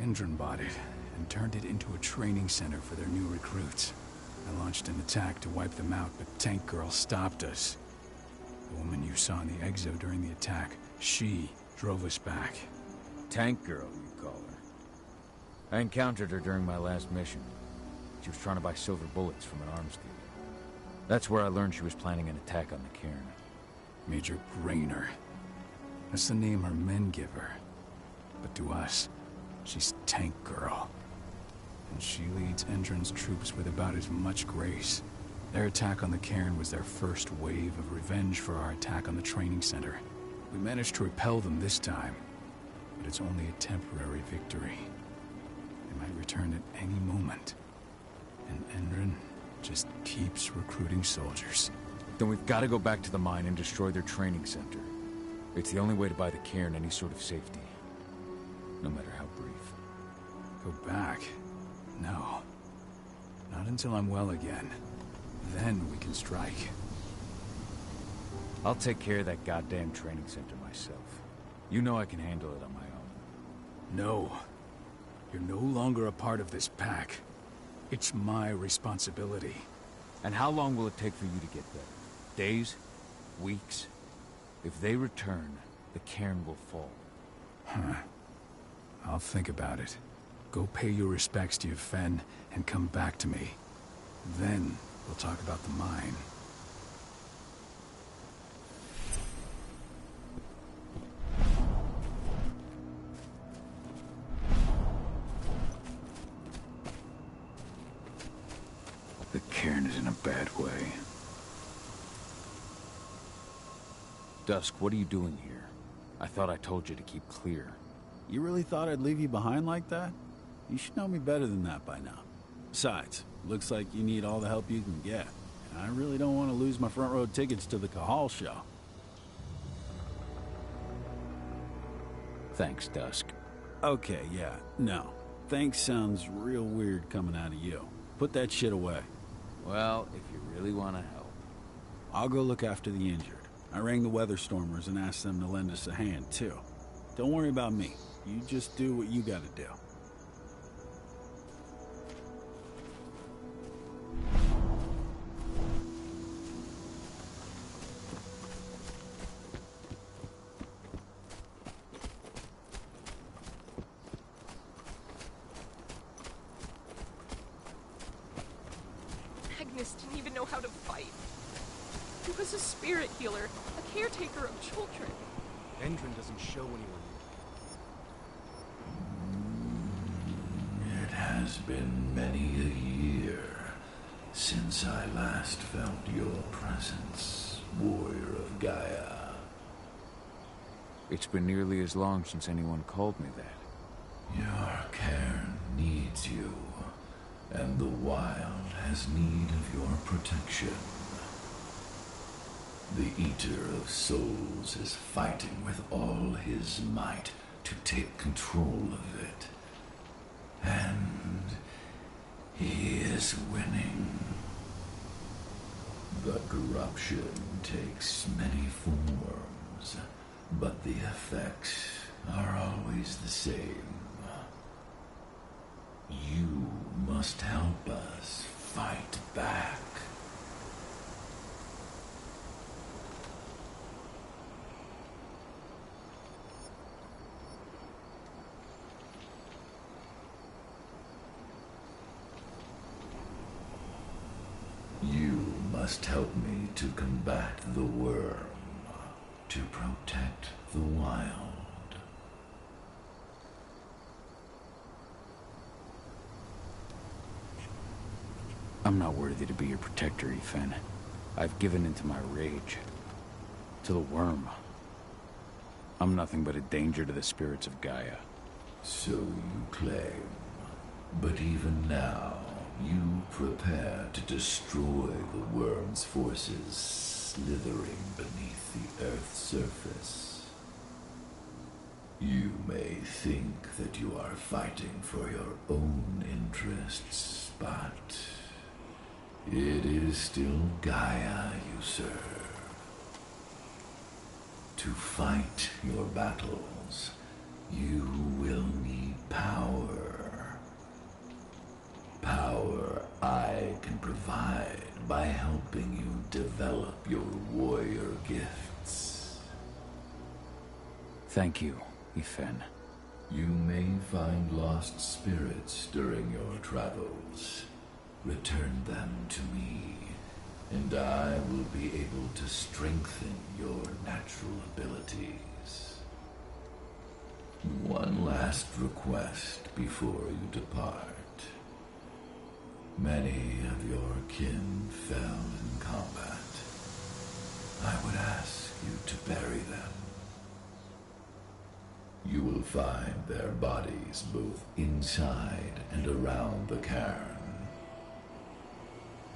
Speaker 3: Indran bought it and turned it into a training center for their new recruits. I launched an attack to wipe them out, but Tank Girl stopped us. The woman you saw in the exo during the attack, she drove us back.
Speaker 2: Tank Girl, you call her. I encountered her during my last mission. She was trying to buy silver bullets from an arms dealer. That's where I learned she was planning an attack on the cairn.
Speaker 3: Major Grainer. That's the name her men give her. But to us, she's Tank Girl. And she leads Endron's troops with about as much grace. Their attack on the cairn was their first wave of revenge for our attack on the training center. We managed to repel them this time, but it's only a temporary victory. They might return at any moment. And Endron just keeps recruiting soldiers.
Speaker 2: Then we've got to go back to the mine and destroy their training center. It's the only way to buy the cairn any sort of safety. No matter how brief.
Speaker 3: Go back? No. Not until I'm well again. Then we can strike.
Speaker 2: I'll take care of that goddamn training center myself. You know I can handle it on my own.
Speaker 3: No. You're no longer a part of this pack. It's my responsibility.
Speaker 2: And how long will it take for you to get there? Days? Weeks? If they return, the cairn will fall.
Speaker 3: Huh. I'll think about it. Go pay your respects to your Fen and come back to me. Then we'll talk about the mine.
Speaker 2: The cairn is in a bad way. Dusk, what are you doing here? I thought I told you to keep clear.
Speaker 11: You really thought I'd leave you behind like that? You should know me better than that by now. Besides, looks like you need all the help you can get. And I really don't want to lose my front row tickets to the Cahal show.
Speaker 2: Thanks, Dusk.
Speaker 11: Okay, yeah, no. Thanks sounds real weird coming out of you. Put that shit away.
Speaker 2: Well, if you really want to help.
Speaker 11: I'll go look after the injured. I rang the Weatherstormers and asked them to lend us a hand, too. Don't worry about me. You just do what you gotta do.
Speaker 18: Agnes didn't even know how to fight. He was a spirit healer, a caretaker of children.
Speaker 15: Endron doesn't show anyone.
Speaker 19: It has been many a year since I last felt your presence, warrior of Gaia.
Speaker 2: It's been nearly as long since anyone called me that.
Speaker 19: Your cairn needs you, and the wild has need of your protection. The Eater of Souls is fighting with all his might to take control of it. And he is winning. The corruption takes many forms, but the effects are always the same. You must help us fight back. You must help me to combat the worm, to protect the wild.
Speaker 2: I'm not worthy to be your protector, Ethan. I've given into my rage. To the worm. I'm nothing but a danger to the spirits of Gaia.
Speaker 19: So you claim. But even now, you prepare to destroy the worm's forces slithering beneath the Earth's surface. You may think that you are fighting for your own interests, but it is still Gaia you serve. To fight your battles, you will need power. Power I can provide by helping you develop your warrior gifts.
Speaker 2: Thank you, Ethan.
Speaker 19: You may find lost spirits during your travels. Return them to me, and I will be able to strengthen your natural abilities. One last request before you depart. Many of your kin fell in combat. I would ask you to bury them You will find their bodies both inside and around the cairn.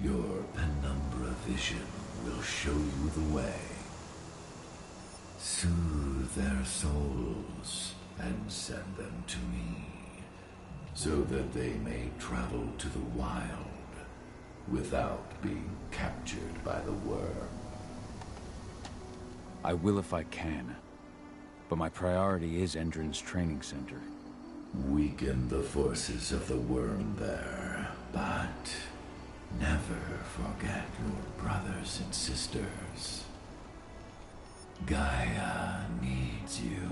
Speaker 19: Your penumbra vision will show you the way. Soothe their souls and send them to me, so that they may travel to the wild without being captured by the worm.
Speaker 2: I will if I can, but my priority is Endron's training center.
Speaker 19: Weaken the forces of the worm there, but never forget your brothers and sisters. Gaia needs you.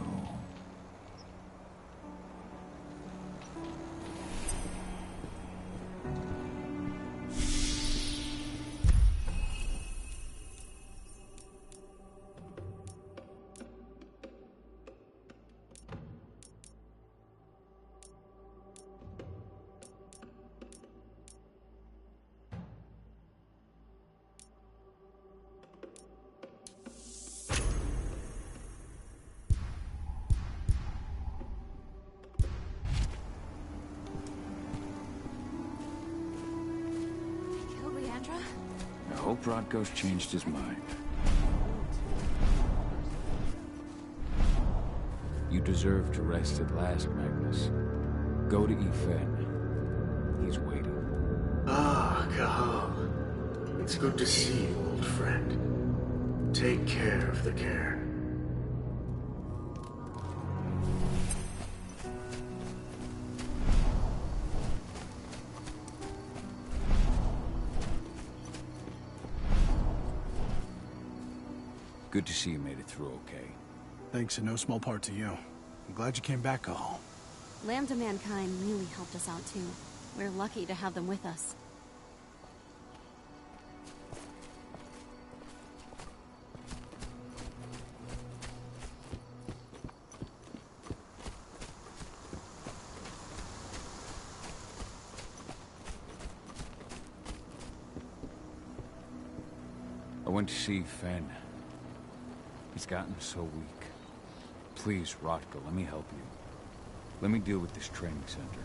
Speaker 2: I hope Rodko's changed his mind. You deserve to rest at last, Magnus. Go to Yfen. He's waiting.
Speaker 20: Ah, Cahal. It's good to see you, old friend. Take care of the cairn.
Speaker 2: Good to see you made it through okay.
Speaker 12: Thanks in no small part to you. I'm glad you came back, Cahal.
Speaker 21: Lambda Mankind really helped us out too. We're lucky to have them with us.
Speaker 2: I went to see Fen. He's gotten so weak. Please, Rotko, let me help you. Let me deal with this training center.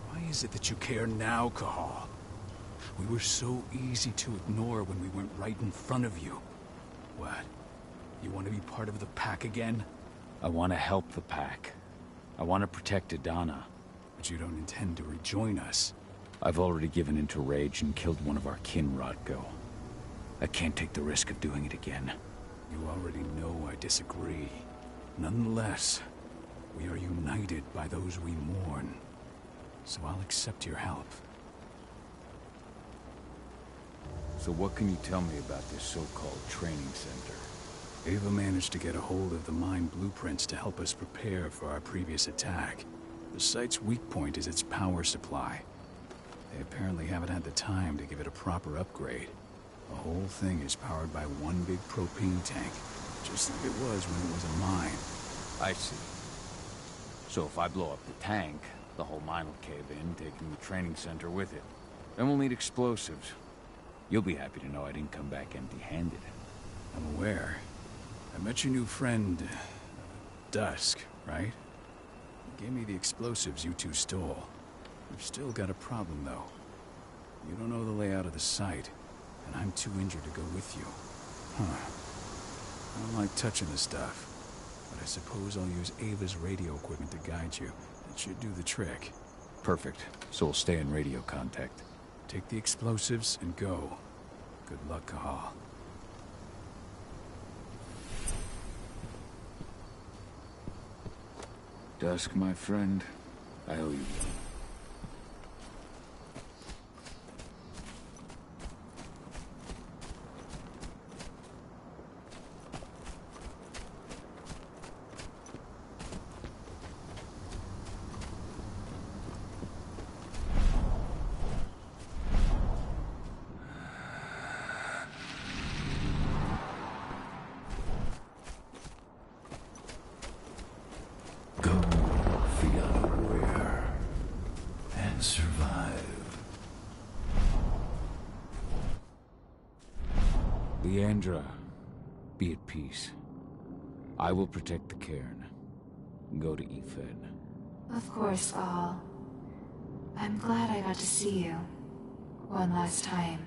Speaker 3: Why is it that you care now, Cahal? We were so easy to ignore when we went right in front of you. What? You want to be part of the pack again?
Speaker 2: I want to help the pack. I want to protect Adana.
Speaker 3: But you don't intend to rejoin us.
Speaker 2: I've already given in to rage and killed one of our kin, Rodko. I can't take the risk of doing it again.
Speaker 3: You already know I disagree. Nonetheless, we are united by those we mourn. So I'll accept your help.
Speaker 2: So what can you tell me about this so-called training center?
Speaker 3: Ava managed to get a hold of the mine blueprints to help us prepare for our previous attack. The site's weak point is its power supply. They apparently haven't had the time to give it a proper upgrade. The whole thing is powered by one big propane tank, just like it was when it was a mine.
Speaker 2: I see. So if I blow up the tank, the whole mine will cave in, taking the training center with it. Then we'll need explosives. You'll be happy to know I didn't come back empty-handed.
Speaker 3: I'm aware. I met your new friend, Dusk, right? He gave me the explosives you two stole. We've still got a problem, though. You don't know the layout of the site, and I'm too injured to go with you. Huh. I don't like touching the stuff, but I suppose I'll use Ava's radio equipment to guide you. That should do the trick.
Speaker 2: Perfect. So we'll stay in radio contact.
Speaker 3: Take the explosives and go. Good luck, Cahal.
Speaker 2: Dusk, my friend, I owe you one. Leandra, be at peace. I will protect the cairn. go to Efen.
Speaker 6: Of course, Gahal. I'm glad I got to see you. One last time.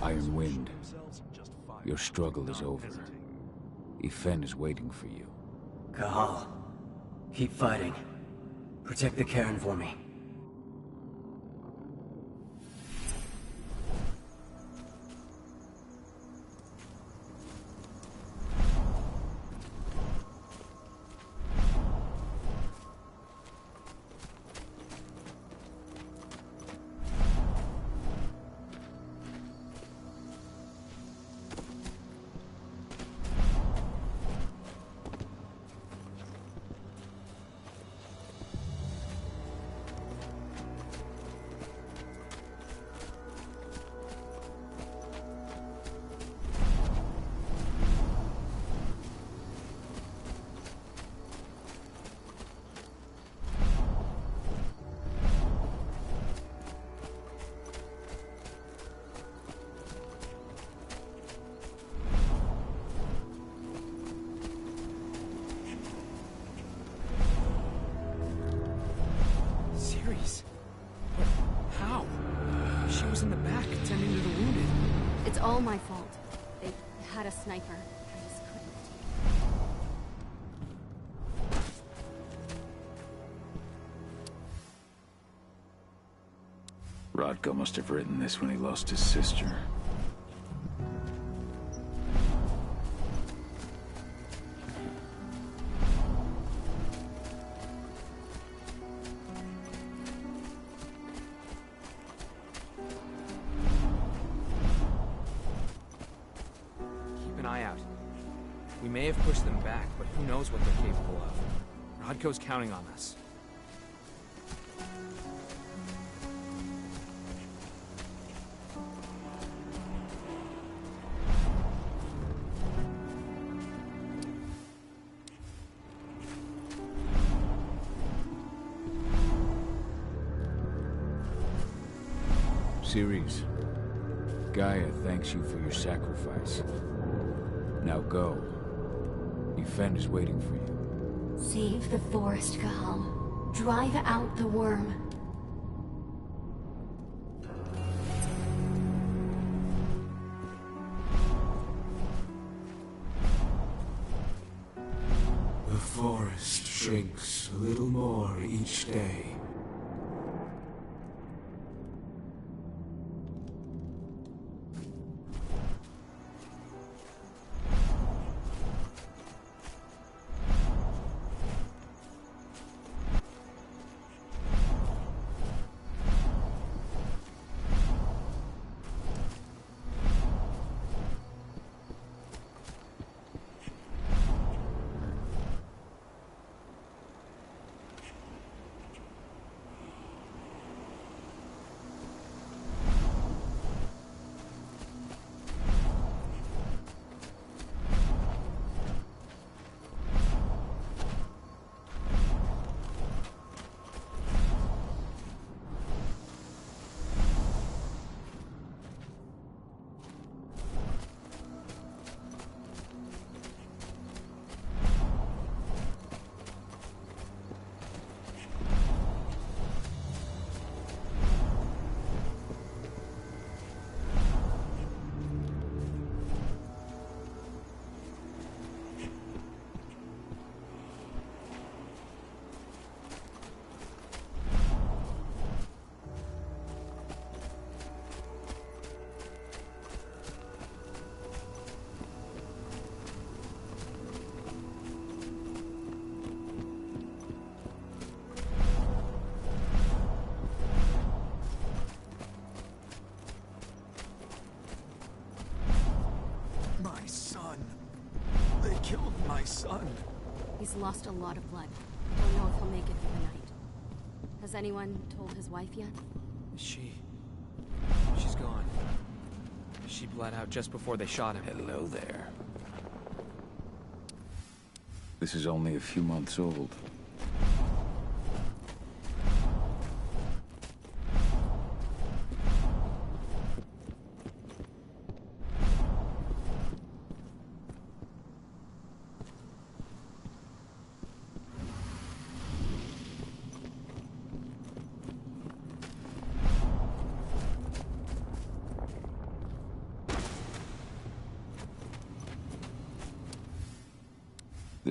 Speaker 2: Iron Wind, your struggle is over. Efen is waiting for you.
Speaker 15: Gahal, keep fighting. Protect the Cairn for me.
Speaker 5: How? She was in the back, tending to the wounded.
Speaker 21: It's all my fault. They had a sniper. I just couldn't.
Speaker 2: Rodko must have written this when he lost his sister.
Speaker 5: We may have pushed them back, but who knows what they're capable of. Rodko's counting on us.
Speaker 2: Ceres, Gaia thanks you for your sacrifice. Now go. Efen is waiting for you.
Speaker 6: Save the forest, Gahal. Drive out the worm.
Speaker 22: The forest shrinks a little more each day.
Speaker 21: My son. He's lost a lot of blood. I don't know if he'll make it through the night. Has anyone told his wife yet?
Speaker 5: She's gone. She bled out just before they shot him.
Speaker 2: Hello there. This is only a few months old.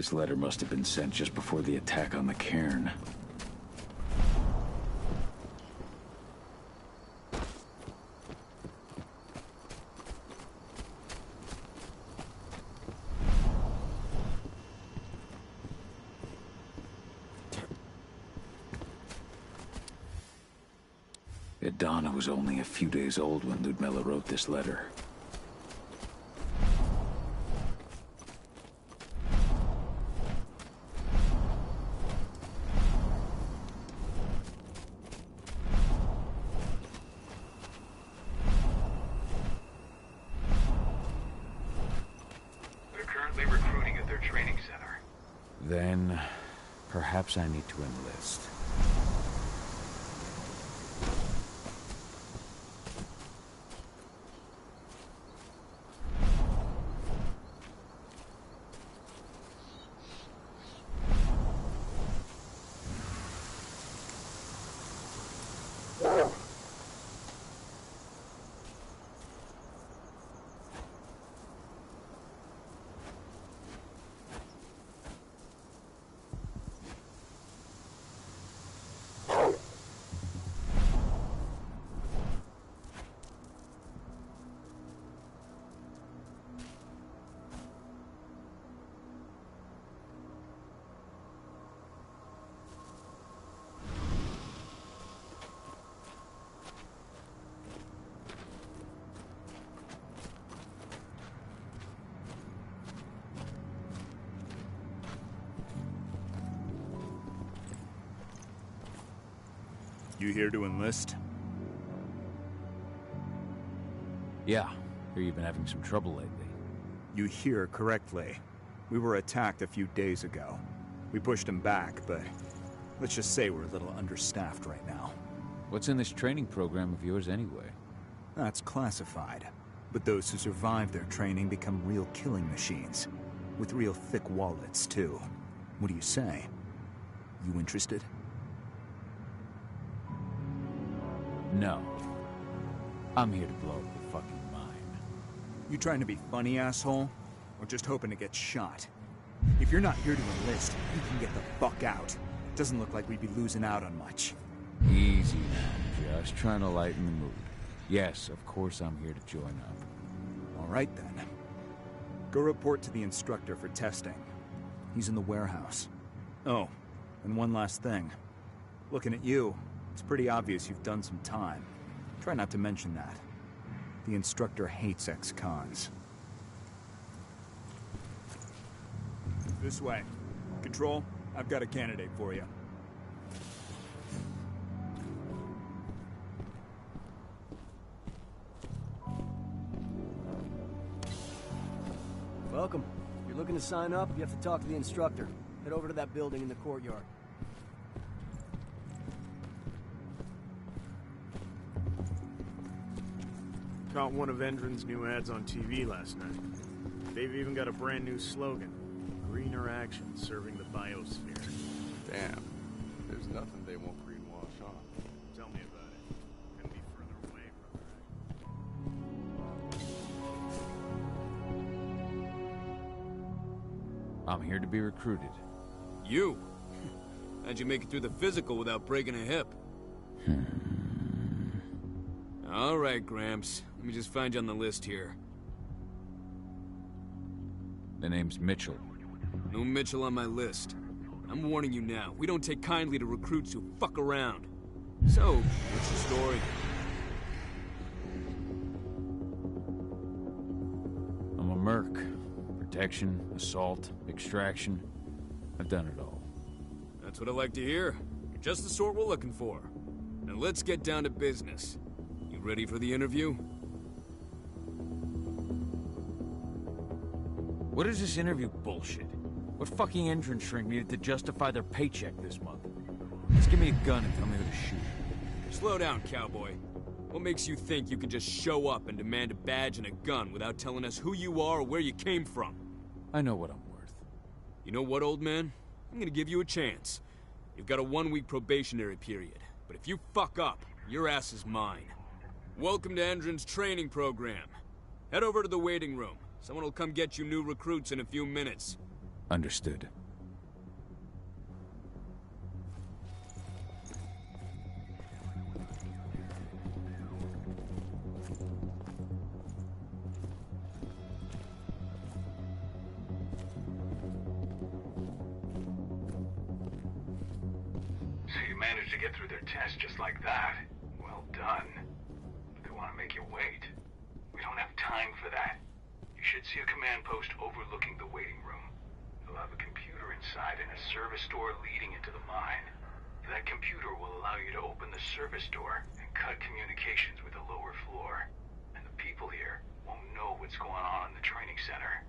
Speaker 2: This letter must have been sent just before the attack on the cairn. Donna was only a few days old when Ludmilla wrote this letter.
Speaker 8: They're currently recruiting at their training center.
Speaker 2: Then, perhaps I need to enlist.
Speaker 14: You here to enlist?
Speaker 2: Yeah. Hear you've been having some trouble lately.
Speaker 14: You hear correctly. We were attacked a few days ago. We pushed them back, but let's just say we're a little understaffed right now.
Speaker 2: What's in this training program of yours anyway?
Speaker 14: That's classified. But those who survive their training become real killing machines. With real thick wallets, too. What do you say? You interested?
Speaker 2: No. I'm here to blow up the fucking mine.
Speaker 14: You trying to be funny, asshole? Or just hoping to get shot? If you're not here to enlist, you can get the fuck out. Doesn't look like we'd be losing out on much.
Speaker 2: Easy now, just trying to lighten the mood. Yes, of course I'm here to join up.
Speaker 14: All right then. Go report to the instructor for testing. He's in the warehouse. Oh, and one last thing. Looking at you, it's pretty obvious you've done some time. Try not to mention that. The instructor hates ex-cons. This way. Control, I've got a candidate for you.
Speaker 15: Welcome. If you're looking to sign up, you have to talk to the instructor. Head over to that building in the courtyard.
Speaker 1: Caught one of Endron's new ads on TV last night. They've even got a brand new slogan. Greener action serving the biosphere.
Speaker 7: Damn. There's nothing they won't greenwash on.
Speaker 1: Tell me about it. Couldn't be further away, brother.
Speaker 2: I'm here to be recruited.
Speaker 9: You? How'd you make it through the physical without breaking a hip? All right, Gramps. Let me just find you on the list here.
Speaker 2: The name's Mitchell.
Speaker 9: No Mitchell on my list. I'm warning you now. We don't take kindly to recruits who fuck around. So, what's your story?
Speaker 2: I'm a merc. Protection, assault, extraction. I've done it all.
Speaker 9: That's what I like to hear. You're just the sort we're looking for. Now let's get down to business. You ready for the interview?
Speaker 2: What is this interview bullshit? What fucking entrance shrink needed to justify their paycheck this month? Just give me a gun and tell me who to shoot.
Speaker 9: Slow down, cowboy. What makes you think you can just show up and demand a badge and a gun without telling us who you are or where you came from?
Speaker 2: I know what I'm worth.
Speaker 9: You know what, old man? I'm gonna give you a chance. You've got a 1-week probationary period, but if you fuck up, your ass is mine. Welcome to Endron's training program. Head over to the waiting room. Someone will come get you new recruits in a few minutes.
Speaker 2: Understood.
Speaker 8: So you managed to get through their test just like that. Well done. But they want to make you wait. We don't have time for that. You should see a command post overlooking the waiting room. It'll have a computer inside and a service door leading into the mine. That computer will allow you to open the service door and cut communications with the lower floor. And the people here won't know what's going on in the training center.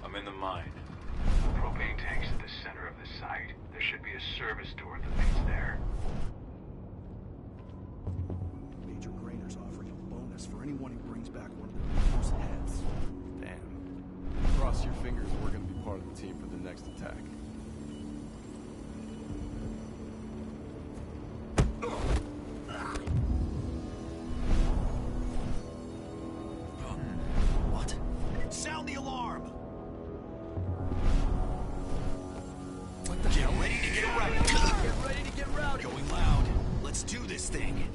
Speaker 2: I'm in the mine.
Speaker 8: The propane tank's at the center of the site. There should be a service door that leads there.
Speaker 12: Major Grainer's offering a bonus for anyone who brings back one of their leaders' heads.
Speaker 7: Damn. Cross your fingers and we're gonna be part of the team for the next attack.
Speaker 17: What? Sound the alarm! Get ready to get rowdy!
Speaker 15: Get ready to get rowdy!
Speaker 17: Going loud. Let's do this thing.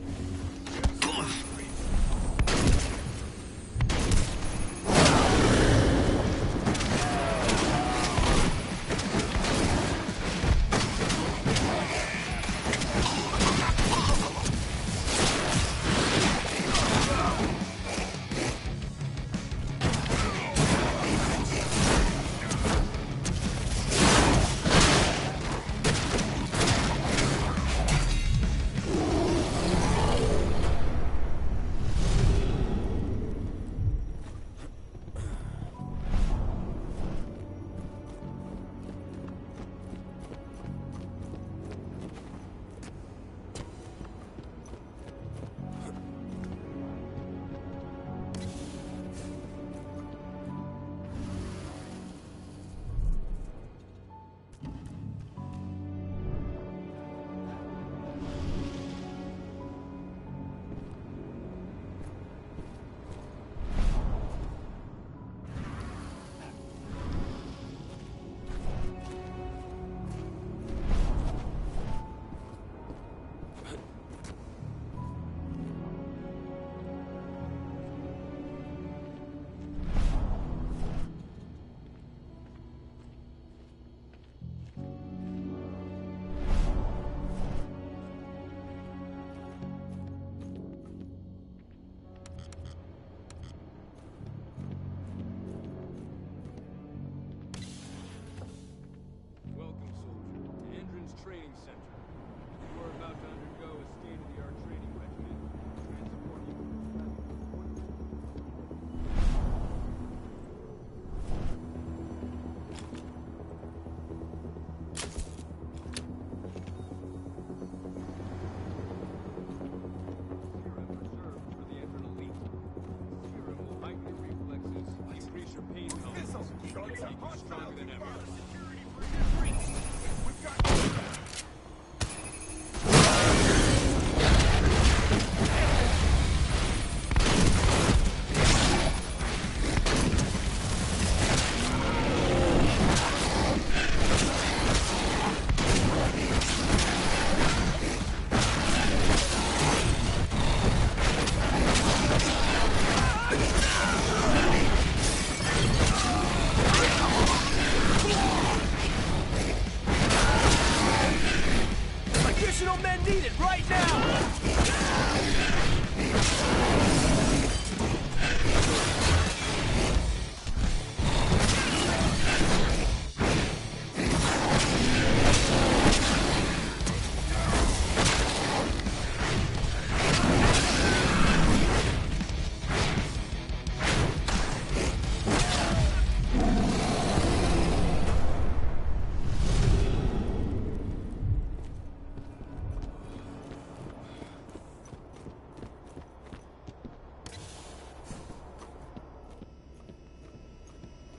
Speaker 15: Additional men needed right now!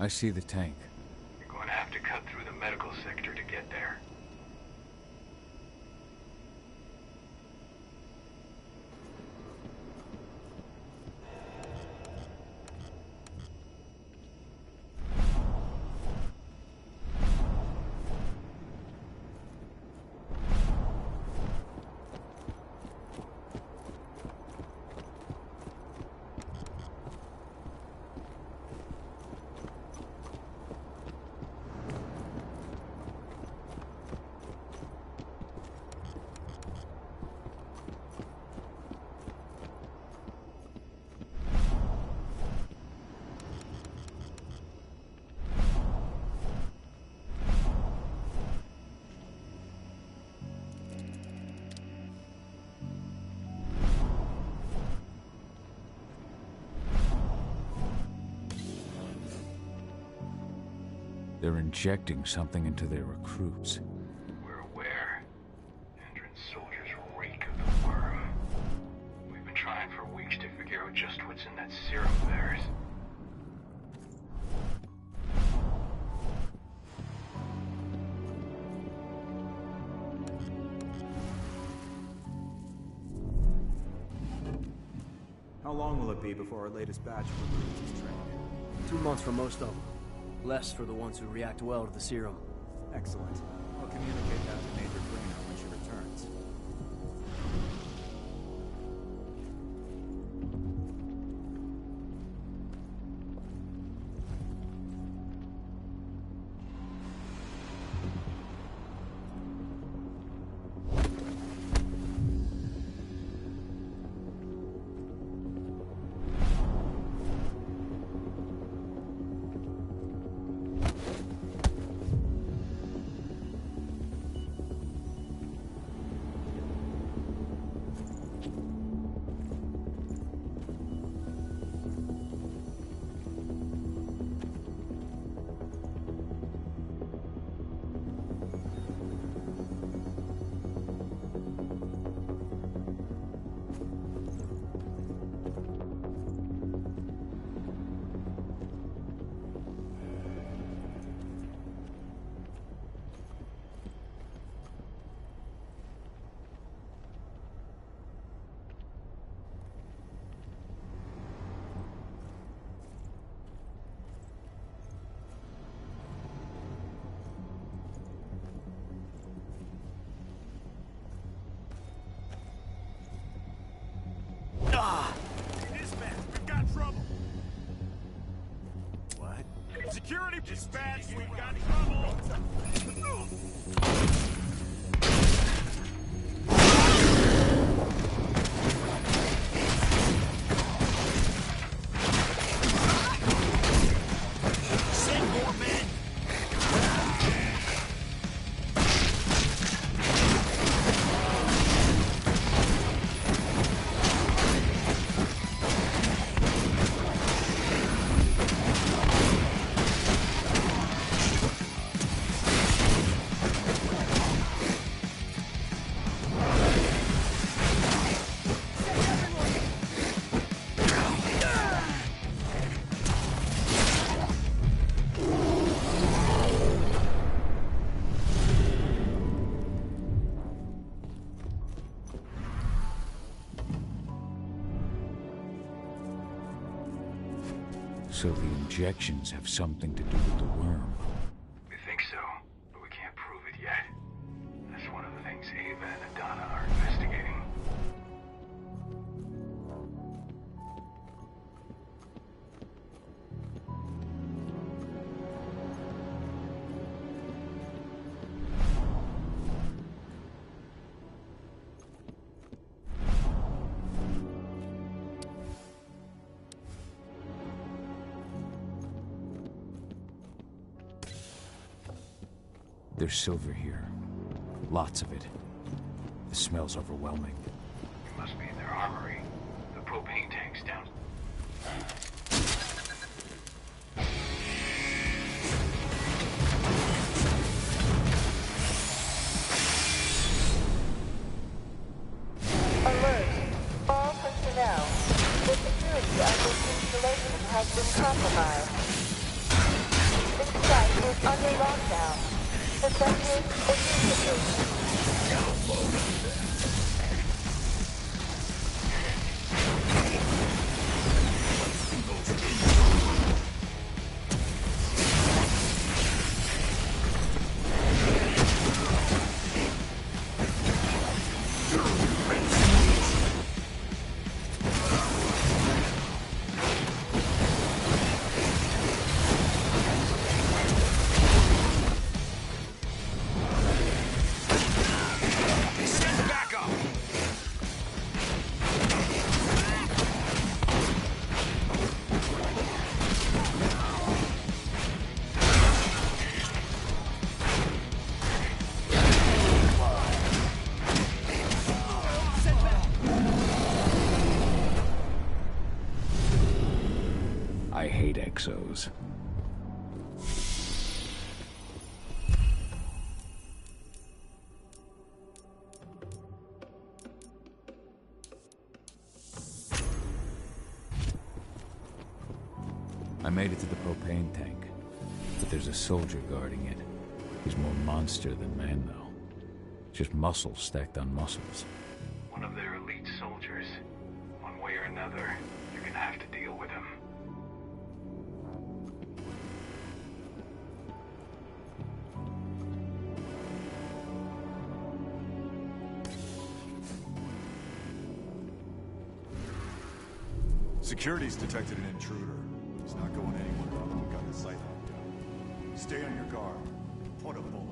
Speaker 2: I see the tank.
Speaker 8: You're going to have to cut through the medical sector to get there.
Speaker 2: They're injecting something into their recruits.
Speaker 8: We're aware. Endron's soldiers reek of the worm. We've been trying for weeks to figure out just what's in that serum of theirs.
Speaker 14: How long will it be before our latest batch of recruits is trained?
Speaker 15: 2 months for most of them. Less for the ones who react well to the serum.
Speaker 14: Excellent. I'll communicate that to Major Greener when she returns.
Speaker 1: Dispatch, we've got trouble. What? Security dispatch, we've got trouble.
Speaker 17: Send more men!
Speaker 2: So the injections have something to do with the worm.
Speaker 8: We think so, but we can't prove it yet. That's one of the things Ava and Adana are investigating.
Speaker 2: There's silver here. Lots of it. The smell's overwhelming.
Speaker 8: It must be in their armory. The propane tank's down.
Speaker 4: Alert! All personnel. The security of this installation has been compromised. This site is under lockdown. Evacuate immediately.
Speaker 2: I hate exos. I made it to the propane tank, but there's a soldier guarding it. He's more monster than man, though. Just muscles stacked on muscles.
Speaker 8: One of their elite soldiers. One way or another, you're gonna have to deal with him.
Speaker 13: Security's detected an intruder. He's not going anywhere. We've got his sight on. Stay on your guard. Point a bullet.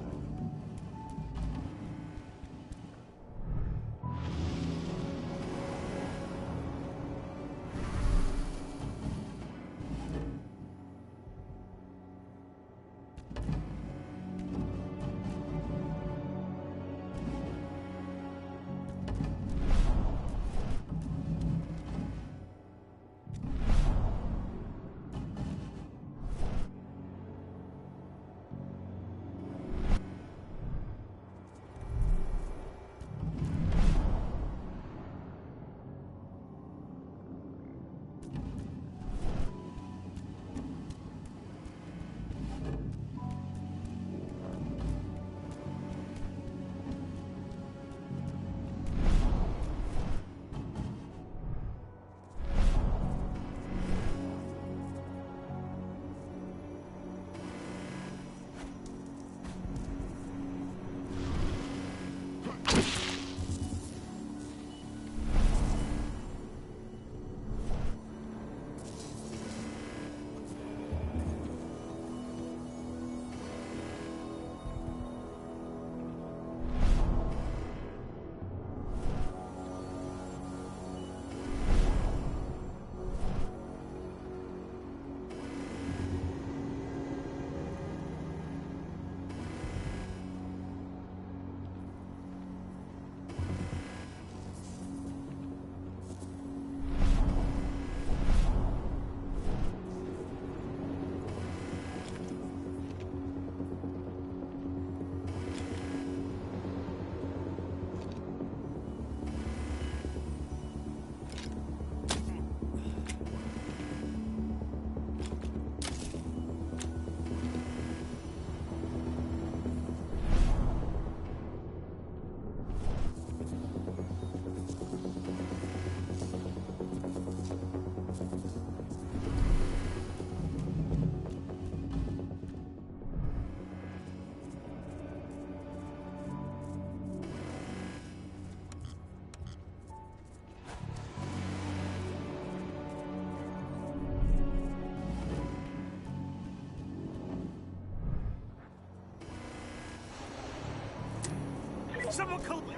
Speaker 17: Someone call me.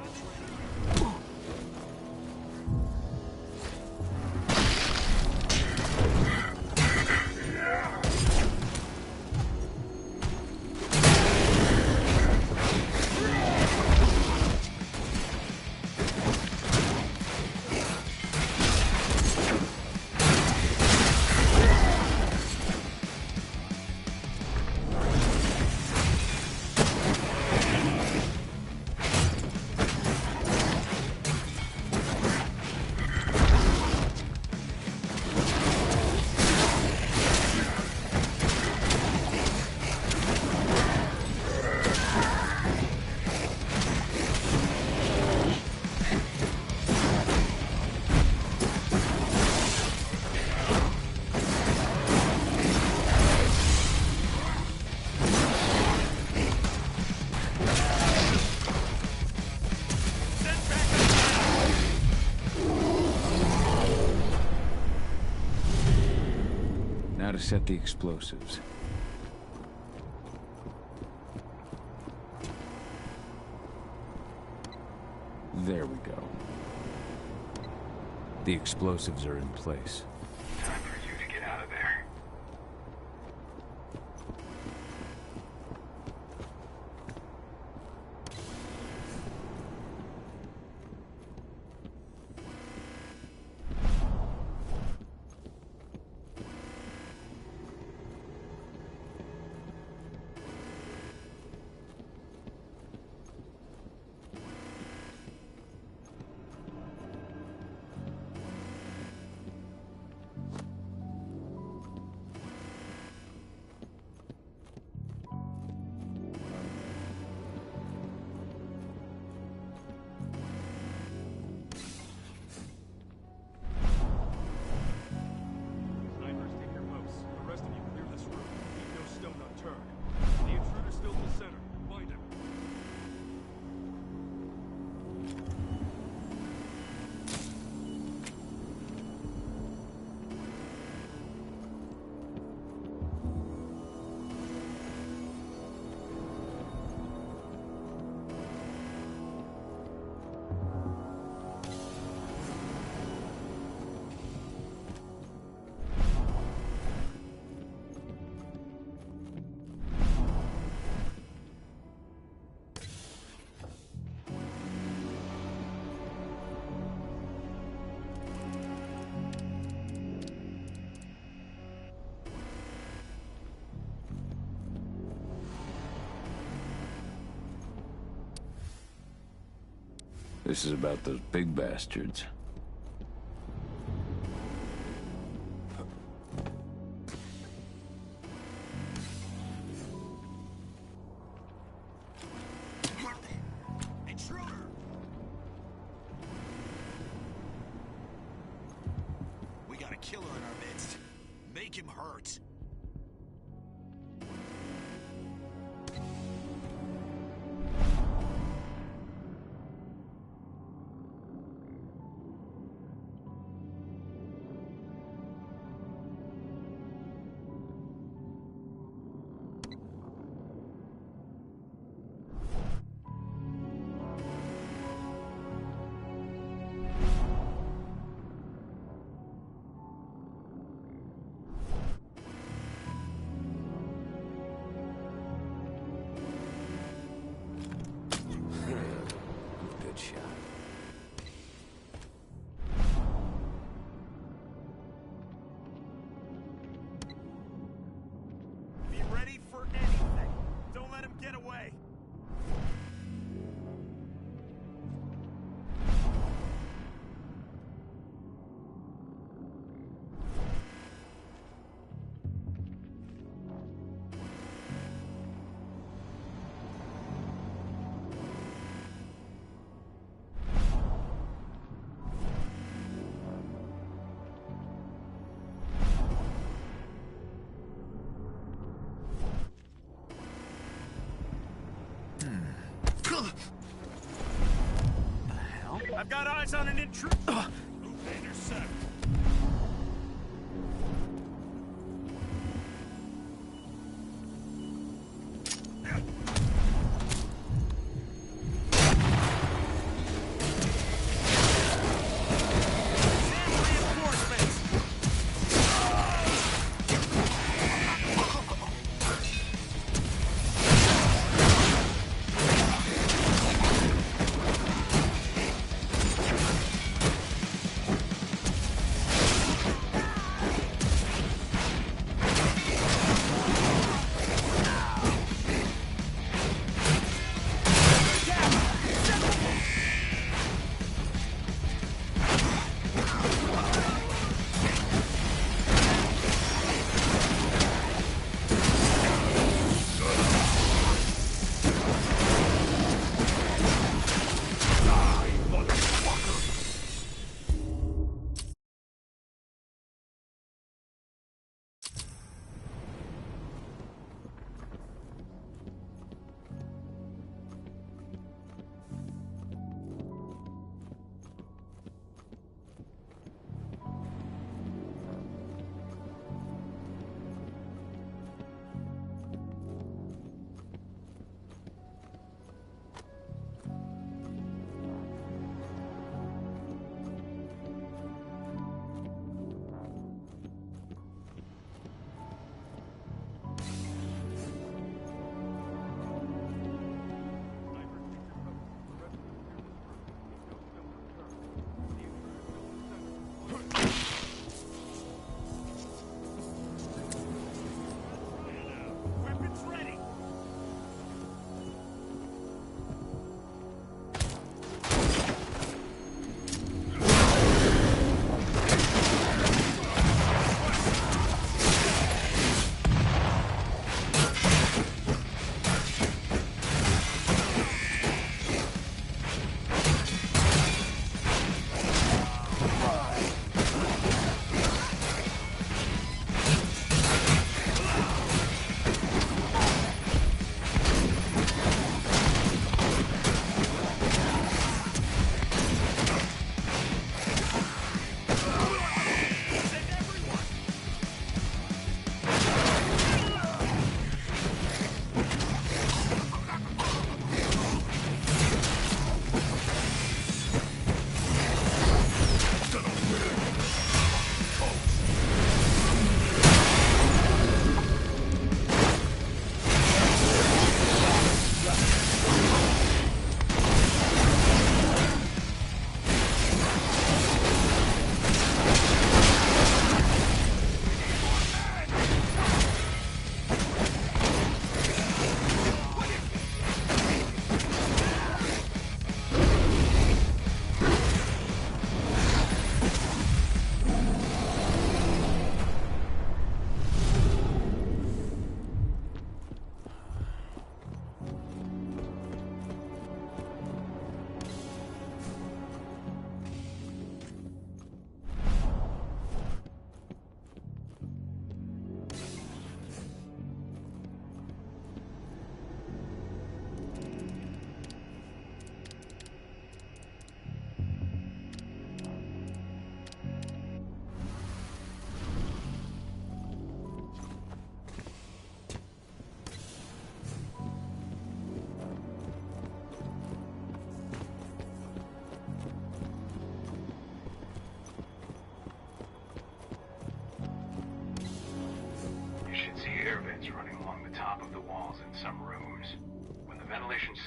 Speaker 2: to set the explosives. There we go. The explosives are in place.
Speaker 8: Time for you to get out of there.
Speaker 2: This is about those big bastards.
Speaker 17: Intruder! We got a killer in our midst. Make him hurt.
Speaker 2: Good shot.
Speaker 17: Be ready for anything. Don't let him get away. I've got eyes on an intruder. Move to intercept.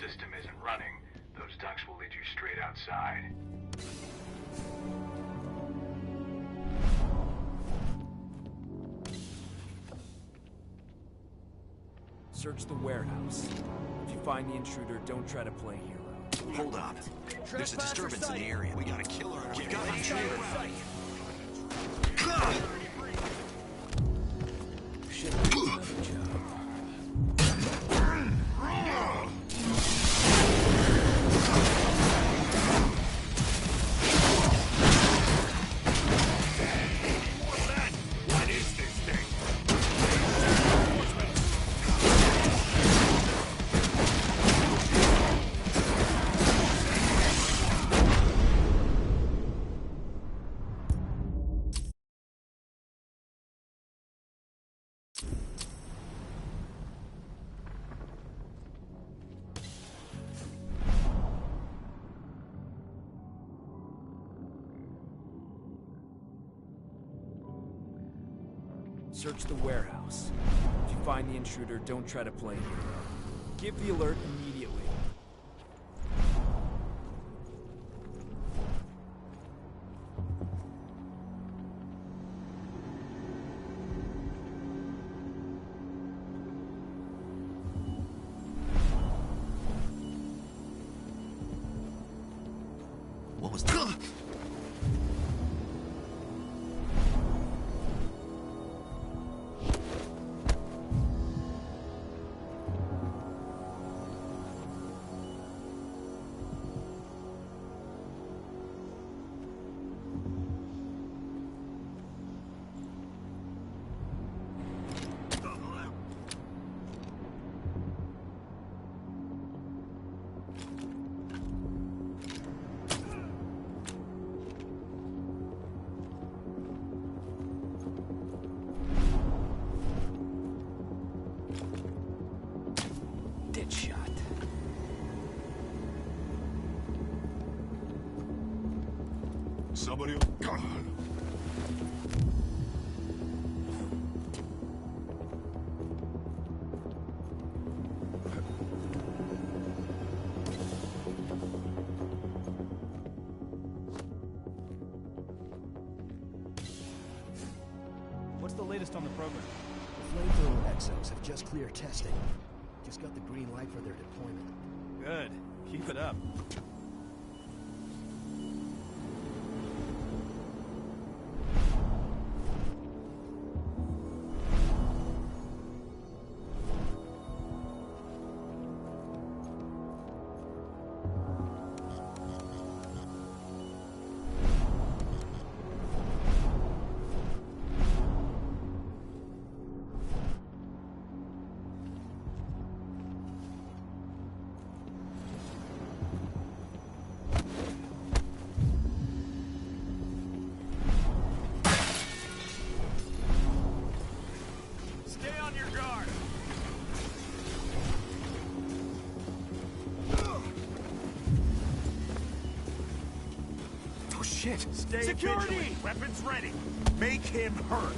Speaker 8: system isn't running, those ducts will lead you straight outside.
Speaker 15: Search the warehouse. If you find the intruder, don't try to play hero.
Speaker 17: Hold up. There's a disturbance in the area. We got a killer in our midst. We got an intruder.
Speaker 2: Shit, another job.
Speaker 17: What is this thing?
Speaker 15: Search the warehouse. If you find the intruder, don't try to play hero. Give the alert immediately.
Speaker 17: What was that?
Speaker 13: Somebody...
Speaker 15: What's the latest on the program?
Speaker 12: The flamethrower exos have just cleared testing. Just got the green light for their deployment.
Speaker 15: Good. Keep it up.
Speaker 17: Shit!
Speaker 13: Stay
Speaker 17: Security!
Speaker 13: vigilant. Weapons ready. Make him hurt.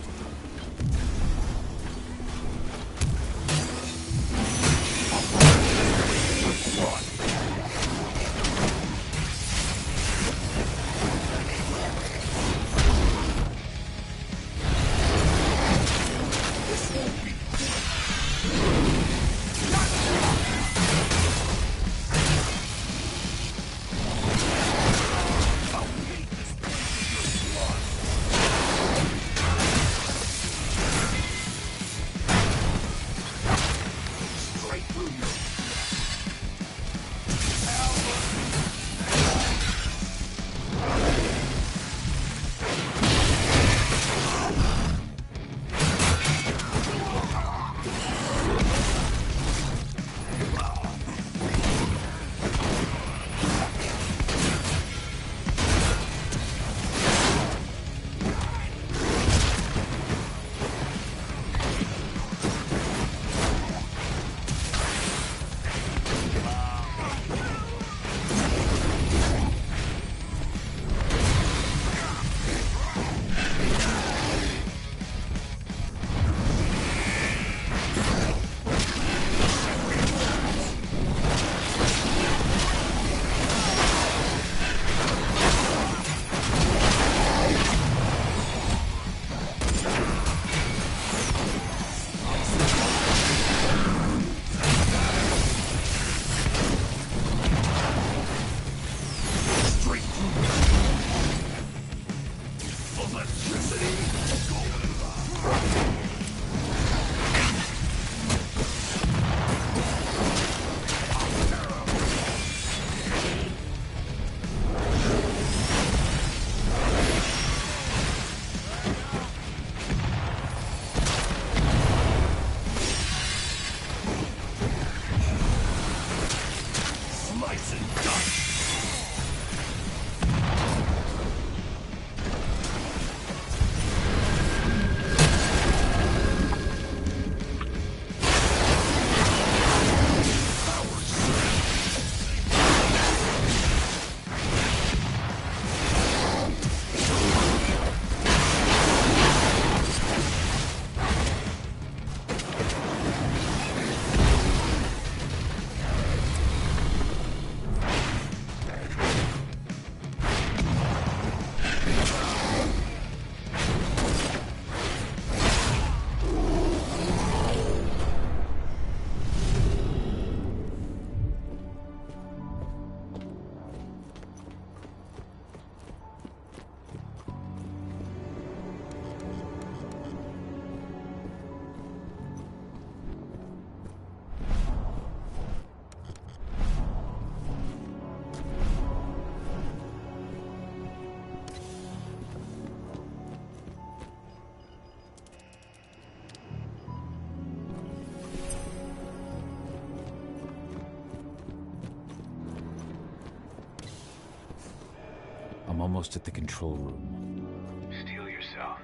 Speaker 2: I'm almost at the control room.
Speaker 8: Steel yourself.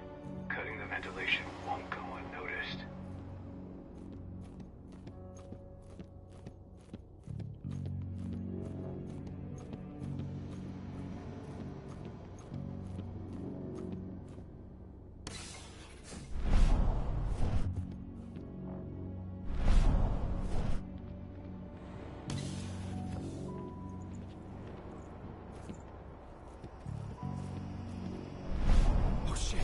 Speaker 8: Cutting the ventilation won't go unnoticed.
Speaker 15: Oh shit!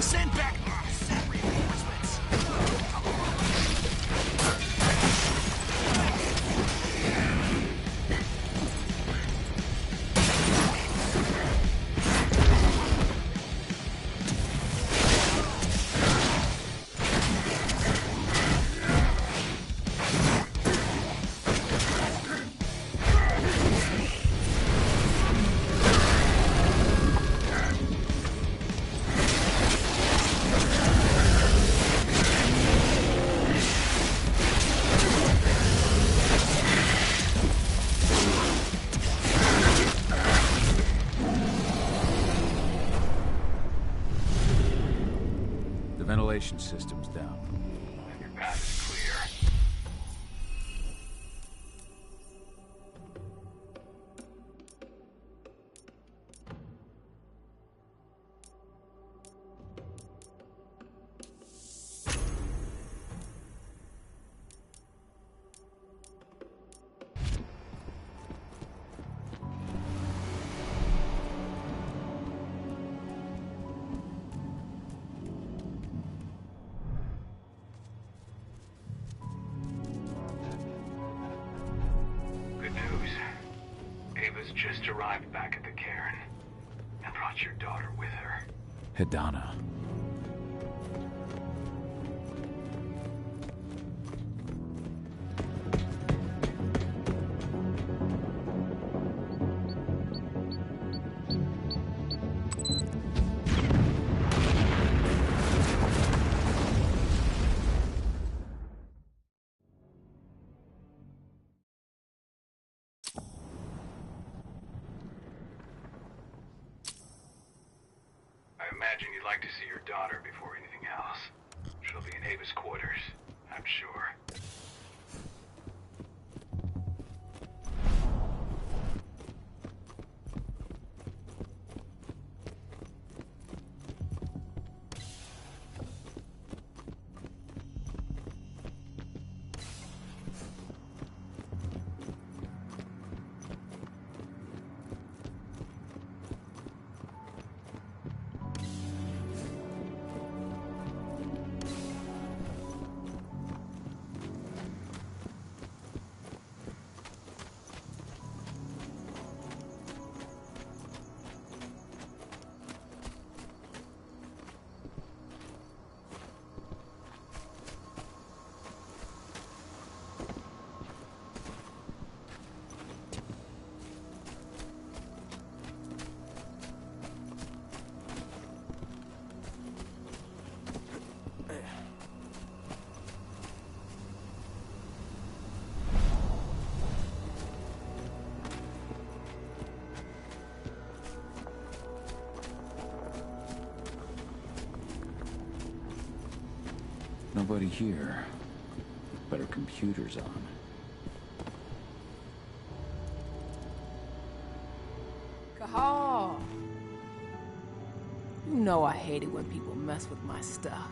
Speaker 17: Send back send reinforcements.
Speaker 2: The ventilation system's down.
Speaker 8: Your path is clear. Good news. Ava's just arrived back at the cairn and brought your daughter with her.
Speaker 2: Hidana.
Speaker 8: I imagine you'd like to see your daughter before anything else. She'll be in Ava's quarters, I'm sure.
Speaker 2: Nobody here, but her computer's on.
Speaker 5: Kahal! You know I hate it when people mess with my stuff.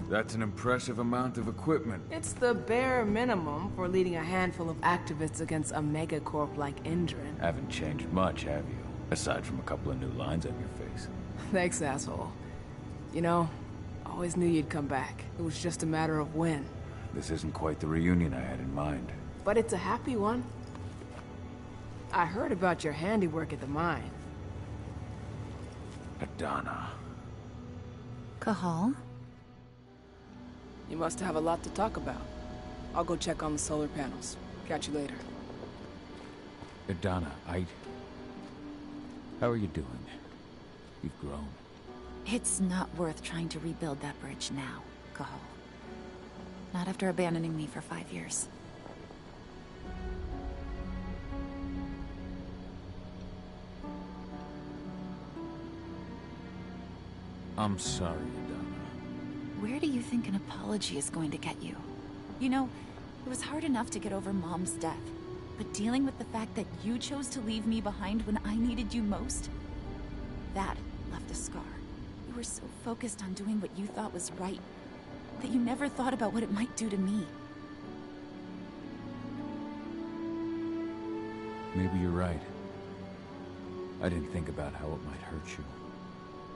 Speaker 2: That's an impressive amount of equipment.
Speaker 5: It's the bare minimum for leading a handful of activists against a megacorp like Indran.
Speaker 2: Haven't changed much, have you? Aside from a couple of new lines on your face.
Speaker 5: Thanks, asshole. You know, always knew you'd come back. It was just a matter of when.
Speaker 2: This isn't quite the reunion I had in mind.
Speaker 5: But it's a happy one. I heard about your handiwork at the mine.
Speaker 2: Adana.
Speaker 10: Cahal?
Speaker 5: You must have a lot to talk about. I'll go check on the solar panels. Catch you later.
Speaker 2: Adana, how are you doing? You've grown.
Speaker 10: It's not worth trying to rebuild that bridge now, Cahal. Not after abandoning me for 5 years.
Speaker 2: I'm sorry, Adana.
Speaker 10: Where do you think an apology is going to get you? You know, it was hard enough to get over Mom's death. But dealing with the fact that you chose to leave me behind when I needed you most? That left a scar. You were so focused on doing what you thought was right, that you never thought about what it might do to me.
Speaker 2: Maybe you're right. I didn't think about how it might hurt you.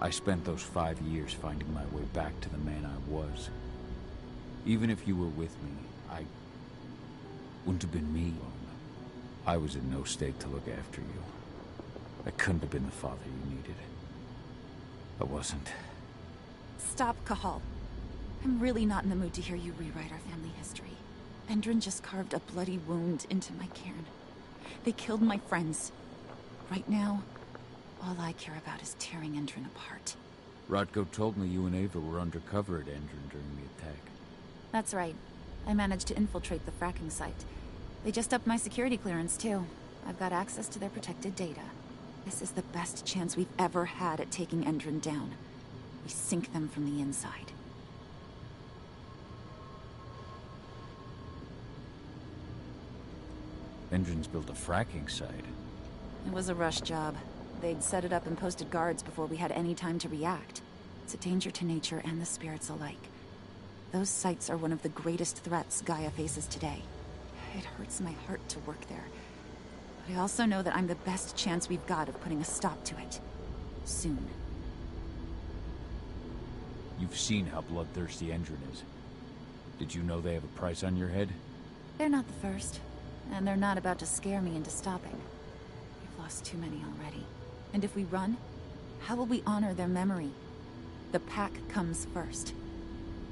Speaker 2: I spent those 5 years finding my way back to the man I was. Even if you were with me, I wouldn't have been me. I was in no state to look after you. I couldn't have been the father you needed. I wasn't.
Speaker 10: Stop, Cahal. I'm really not in the mood to hear you rewrite our family history. Endron just carved a bloody wound into my cairn. They killed my friends. Right now, all I care about is tearing Endron apart.
Speaker 2: Rodko told me you and Ava were undercover at Endron during the attack.
Speaker 10: That's right. I managed to infiltrate the fracking site. They just upped my security clearance, too. I've got access to their protected data. This is the best chance we've ever had at taking Endron down. We sink them from the inside.
Speaker 2: Endron's built a fracking site.
Speaker 10: It was a rush job. They'd set it up and posted guards before we had any time to react. It's a danger to nature and the spirits alike. Those sites are one of the greatest threats Gaia faces today. It hurts my heart to work there. But I also know that I'm the best chance we've got of putting a stop to it. Soon.
Speaker 2: You've seen how bloodthirsty Endron is. Did you know they have a price on your head?
Speaker 10: They're not the first. And they're not about to scare me into stopping. We've lost too many already. And if we run, how will we honor their memory? The pack comes first.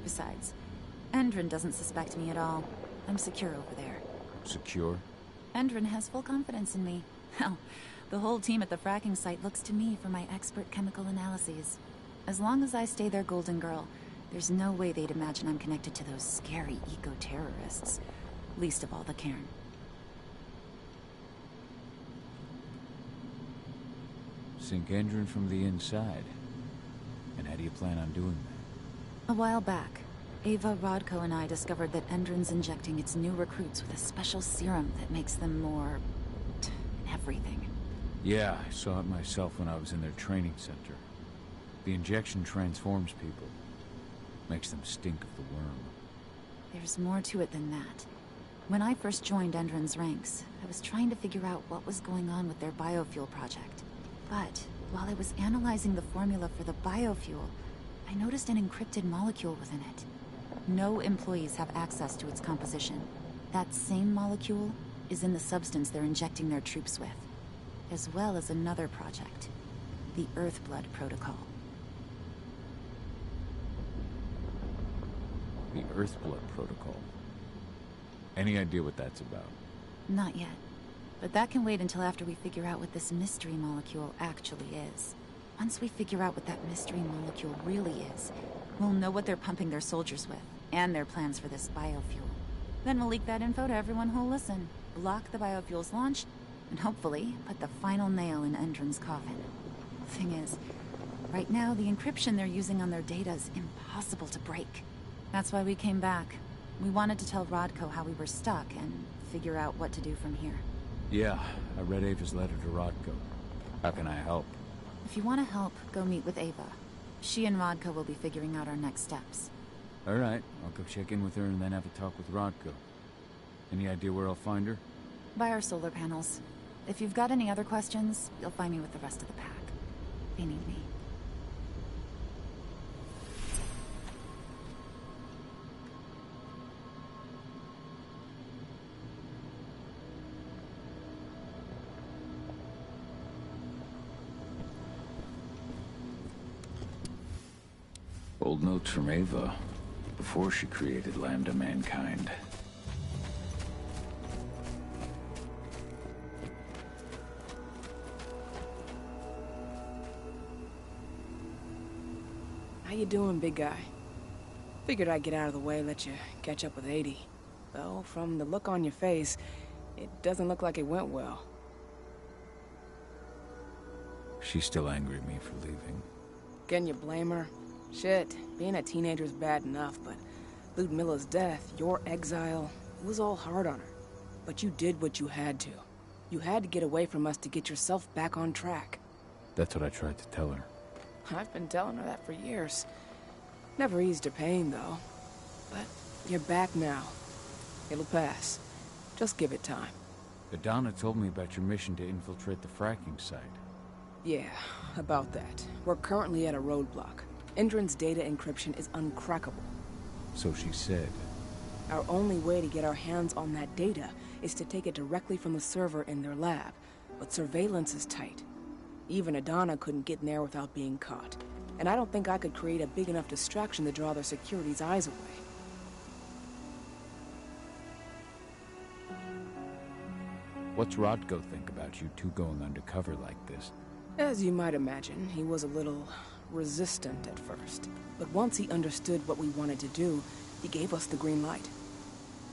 Speaker 10: Besides, Endron doesn't suspect me at all. I'm secure over there.
Speaker 2: Secure?
Speaker 10: Endron has full confidence in me. Hell, the whole team at the fracking site looks to me for my expert chemical analyses. As long as I stay their golden girl, there's no way they'd imagine I'm connected to those scary eco-terrorists. Least of all the cairn.
Speaker 2: Sink Endron from the inside. And how do you plan on doing that?
Speaker 10: A while back, Ava, Rodko, and I discovered that Endron's injecting its new recruits with a special serum that makes them more... everything.
Speaker 2: Yeah, I saw it myself when I was in their training center. The injection transforms people. Makes them stink of the worm.
Speaker 10: There's more to it than that. When I first joined Endron's ranks, I was trying to figure out what was going on with their biofuel project. But while I was analyzing the formula for the biofuel, I noticed an encrypted molecule within it. No employees have access to its composition. That same molecule is in the substance they're injecting their troops with, as well as another project, the Earthblood Protocol.
Speaker 2: The Earthblood Protocol. Any idea what that's about?
Speaker 10: Not yet. But that can wait until after we figure out what this mystery molecule actually is. Once we figure out what that mystery molecule really is, we'll know what they're pumping their soldiers with, and their plans for this biofuel. Then we'll leak that info to everyone who'll listen, block the biofuel's launch, and hopefully put the final nail in Endron's coffin. Thing is, right now the encryption they're using on their data is impossible to break. That's why we came back. We wanted to tell Rodko how we were stuck and figure out what to do from here.
Speaker 2: Yeah, I read Ava's letter to Rodko. How can I help?
Speaker 10: If you want to help, go meet with Ava. She and Rodko will be figuring out our next steps.
Speaker 2: All right, I'll go check in with her and then have a talk with Rodko. Any idea where I'll find her?
Speaker 10: By our solar panels. If you've got any other questions, you'll find me with the rest of the pack. They need me.
Speaker 2: Old notes from Ava, before she created Lambda Mankind.
Speaker 5: How you doing, big guy? Figured I'd get out of the way, let you catch up with 80. Though, from the look on your face, it doesn't look like it went well.
Speaker 2: She's still angry at me for leaving.
Speaker 5: Can you blame her? Shit, being a teenager's bad enough, but Ludmilla's death, your exile, it was all hard on her. But you did what you had to. You had to get away from us to get yourself back on track.
Speaker 2: That's what I tried to tell her.
Speaker 5: I've been telling her that for years. Never eased her pain, though. But you're back now. It'll pass. Just give it time.
Speaker 2: Adana told me about your mission to infiltrate the fracking site.
Speaker 5: Yeah, about that. We're currently at a roadblock. Endron's data encryption is uncrackable.
Speaker 2: So she said.
Speaker 5: Our only way to get our hands on that data is to take it directly from the server in their lab. But surveillance is tight. Even Adana couldn't get in there without being caught. And I don't think I could create a big enough distraction to draw their security's eyes away.
Speaker 2: What's Rodko think about you two going undercover like this?
Speaker 5: As you might imagine, he was a little resistant at first. But once he understood what we wanted to do, he gave us the green light.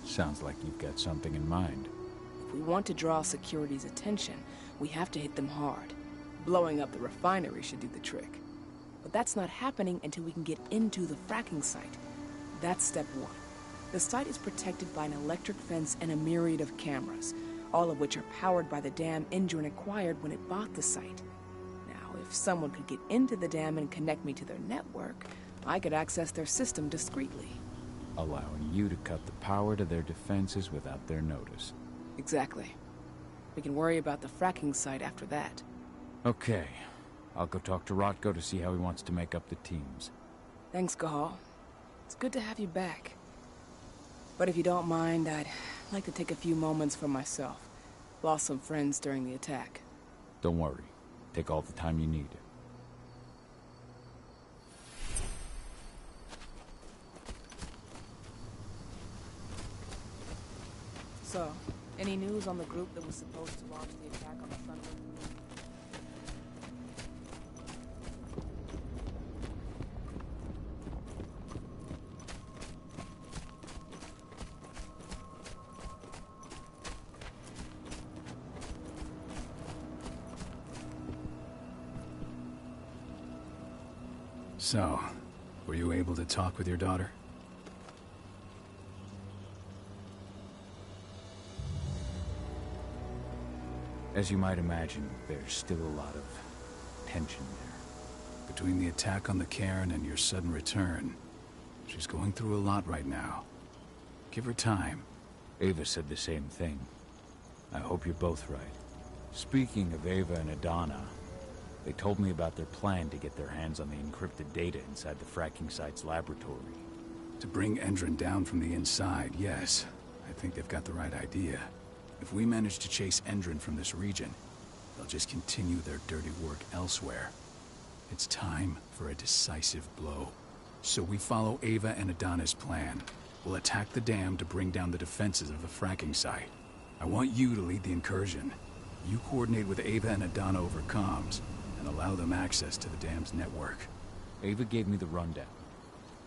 Speaker 2: Sounds like you've got something in mind.
Speaker 5: If we want to draw security's attention, we have to hit them hard. Blowing up the refinery should do the trick. But that's not happening until we can get into the fracking site. That's step one. The site is protected by an electric fence and a myriad of cameras, all of which are powered by the dam Endron acquired when it bought the site. Now, if someone could get into the dam and connect me to their network, I could access their system discreetly.
Speaker 2: Allowing you to cut the power to their defenses without their notice.
Speaker 5: Exactly. We can worry about the fracking site after that.
Speaker 2: Okay. I'll go talk to Rodko to see how he wants to make up the teams.
Speaker 5: Thanks, Gahal. It's good to have you back. But if you don't mind, I'd like to take a few moments for myself. Lost some friends during the attack.
Speaker 2: Don't worry. Take all the time you need.
Speaker 5: So, any news on the group that was supposed to launch the attack on the Thunder?
Speaker 3: So, were you able to talk with your daughter?
Speaker 2: As you might imagine, there's still a lot of tension there.
Speaker 3: Between the attack on the cairn and your sudden return, she's going through a lot right now. Give her time.
Speaker 2: Ava said the same thing. I hope you're both right. Speaking of Ava and Adana, they told me about their plan to get their hands on the encrypted data inside the fracking site's laboratory.
Speaker 3: To bring Endron down from the inside, yes. I think they've got the right idea. If we manage to chase Endron from this region, they'll just continue their dirty work elsewhere. It's time for a decisive blow. So we follow Ava and Adana's plan. We'll attack the dam to bring down the defenses of the fracking site. I want you to lead the incursion. You coordinate with Ava and Adana over comms, and allow them access to the dam's network.
Speaker 2: Ava gave me the rundown.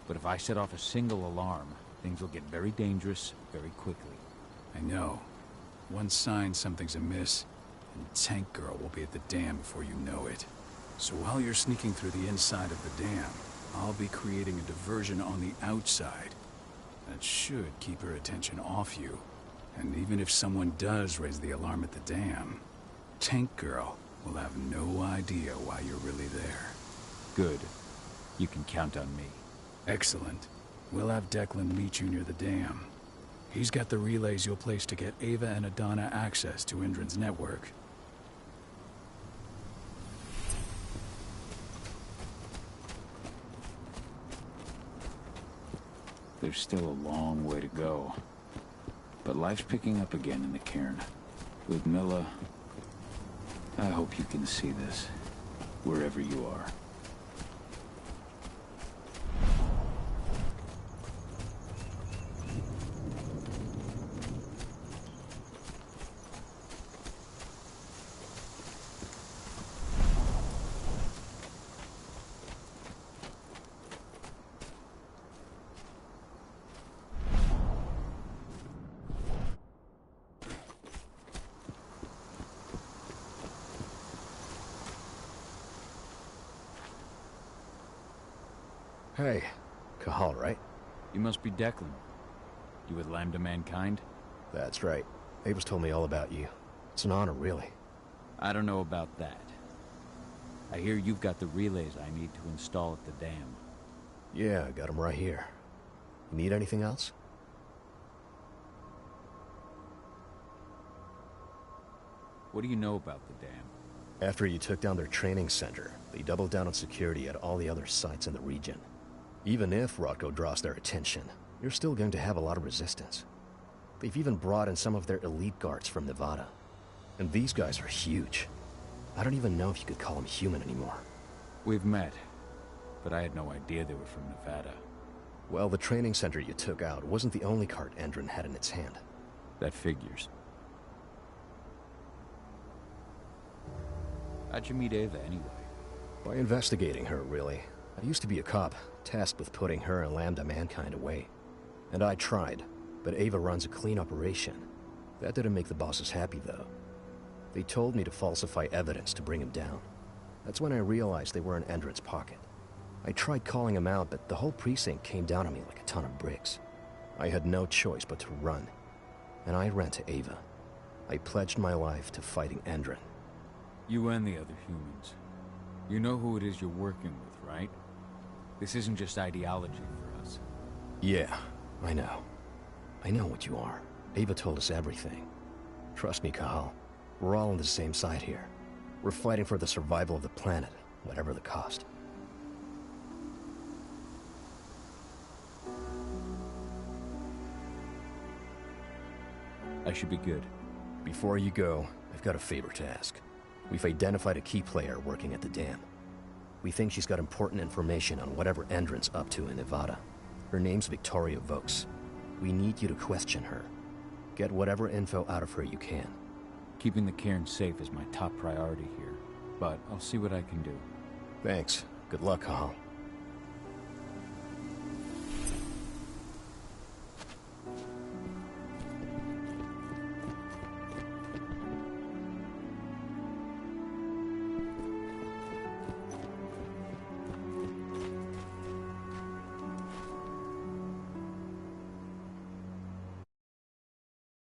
Speaker 2: But if I set off a single alarm, things will get very dangerous very quickly.
Speaker 3: I know. One sign something's amiss, and Tank Girl will be at the dam before you know it. So while you're sneaking through the inside of the dam, I'll be creating a diversion on the outside. That should keep her attention off you. And even if someone does raise the alarm at the dam, Tank Girl will have no idea why you're really there.
Speaker 2: Good. You can count on me.
Speaker 3: Excellent. We'll have Declan meet you near the dam. He's got the relays you'll place to get Ava and Adana access to Endron's network.
Speaker 2: There's still a long way to go. But life's picking up again in the cairn. Ludmilla, I hope you can see this, wherever you are.
Speaker 11: Hey, Cahal, right?
Speaker 2: You must be Declan. You with Lambda Mankind?
Speaker 11: That's right. Ava's told me all about you. It's an honor, really.
Speaker 2: I don't know about that. I hear you've got the relays I need to install at the dam.
Speaker 11: Yeah, I got them right here. You need anything else?
Speaker 2: What do you know about the dam?
Speaker 11: After you took down their training center, they doubled down on security at all the other sites in the region. Even if Rocco draws their attention, you're still going to have a lot of resistance. They've even brought in some of their elite guards from Nevada. And these guys are huge. I don't even know if you could call them human anymore.
Speaker 2: We've met, but I had no idea they were from Nevada.
Speaker 11: Well, the training center you took out wasn't the only cart Endron had in its hand.
Speaker 2: That figures. How'd you meet Ava, anyway?
Speaker 11: By investigating her, really. I used to be a cop, tasked with putting her and Lambda Mankind away. And I tried, but Ava runs a clean operation. That didn't make the bosses happy, though. They told me to falsify evidence to bring him down. That's when I realized they were in Endron's pocket. I tried calling him out, but the whole precinct came down on me like a ton of bricks. I had no choice but to run. And I ran to Ava. I pledged my life to fighting Endron.
Speaker 2: You and the other humans. You know who it is you're working with, right? This isn't just ideology for us.
Speaker 11: Yeah, I know. I know what you are. Ava told us everything. Trust me, Cahal. We're all on the same side here. We're fighting for the survival of the planet, whatever the cost.
Speaker 2: I should be good.
Speaker 11: Before you go, I've got a favor to ask. We've identified a key player working at the dam. We think she's got important information on whatever Endron's up to in Nevada. Her name's Victoria Vokes. We need you to question her. Get whatever info out of her you can.
Speaker 2: Keeping the cairn safe is my top priority here, but I'll see what I can do.
Speaker 11: Thanks. Good luck, Cahal.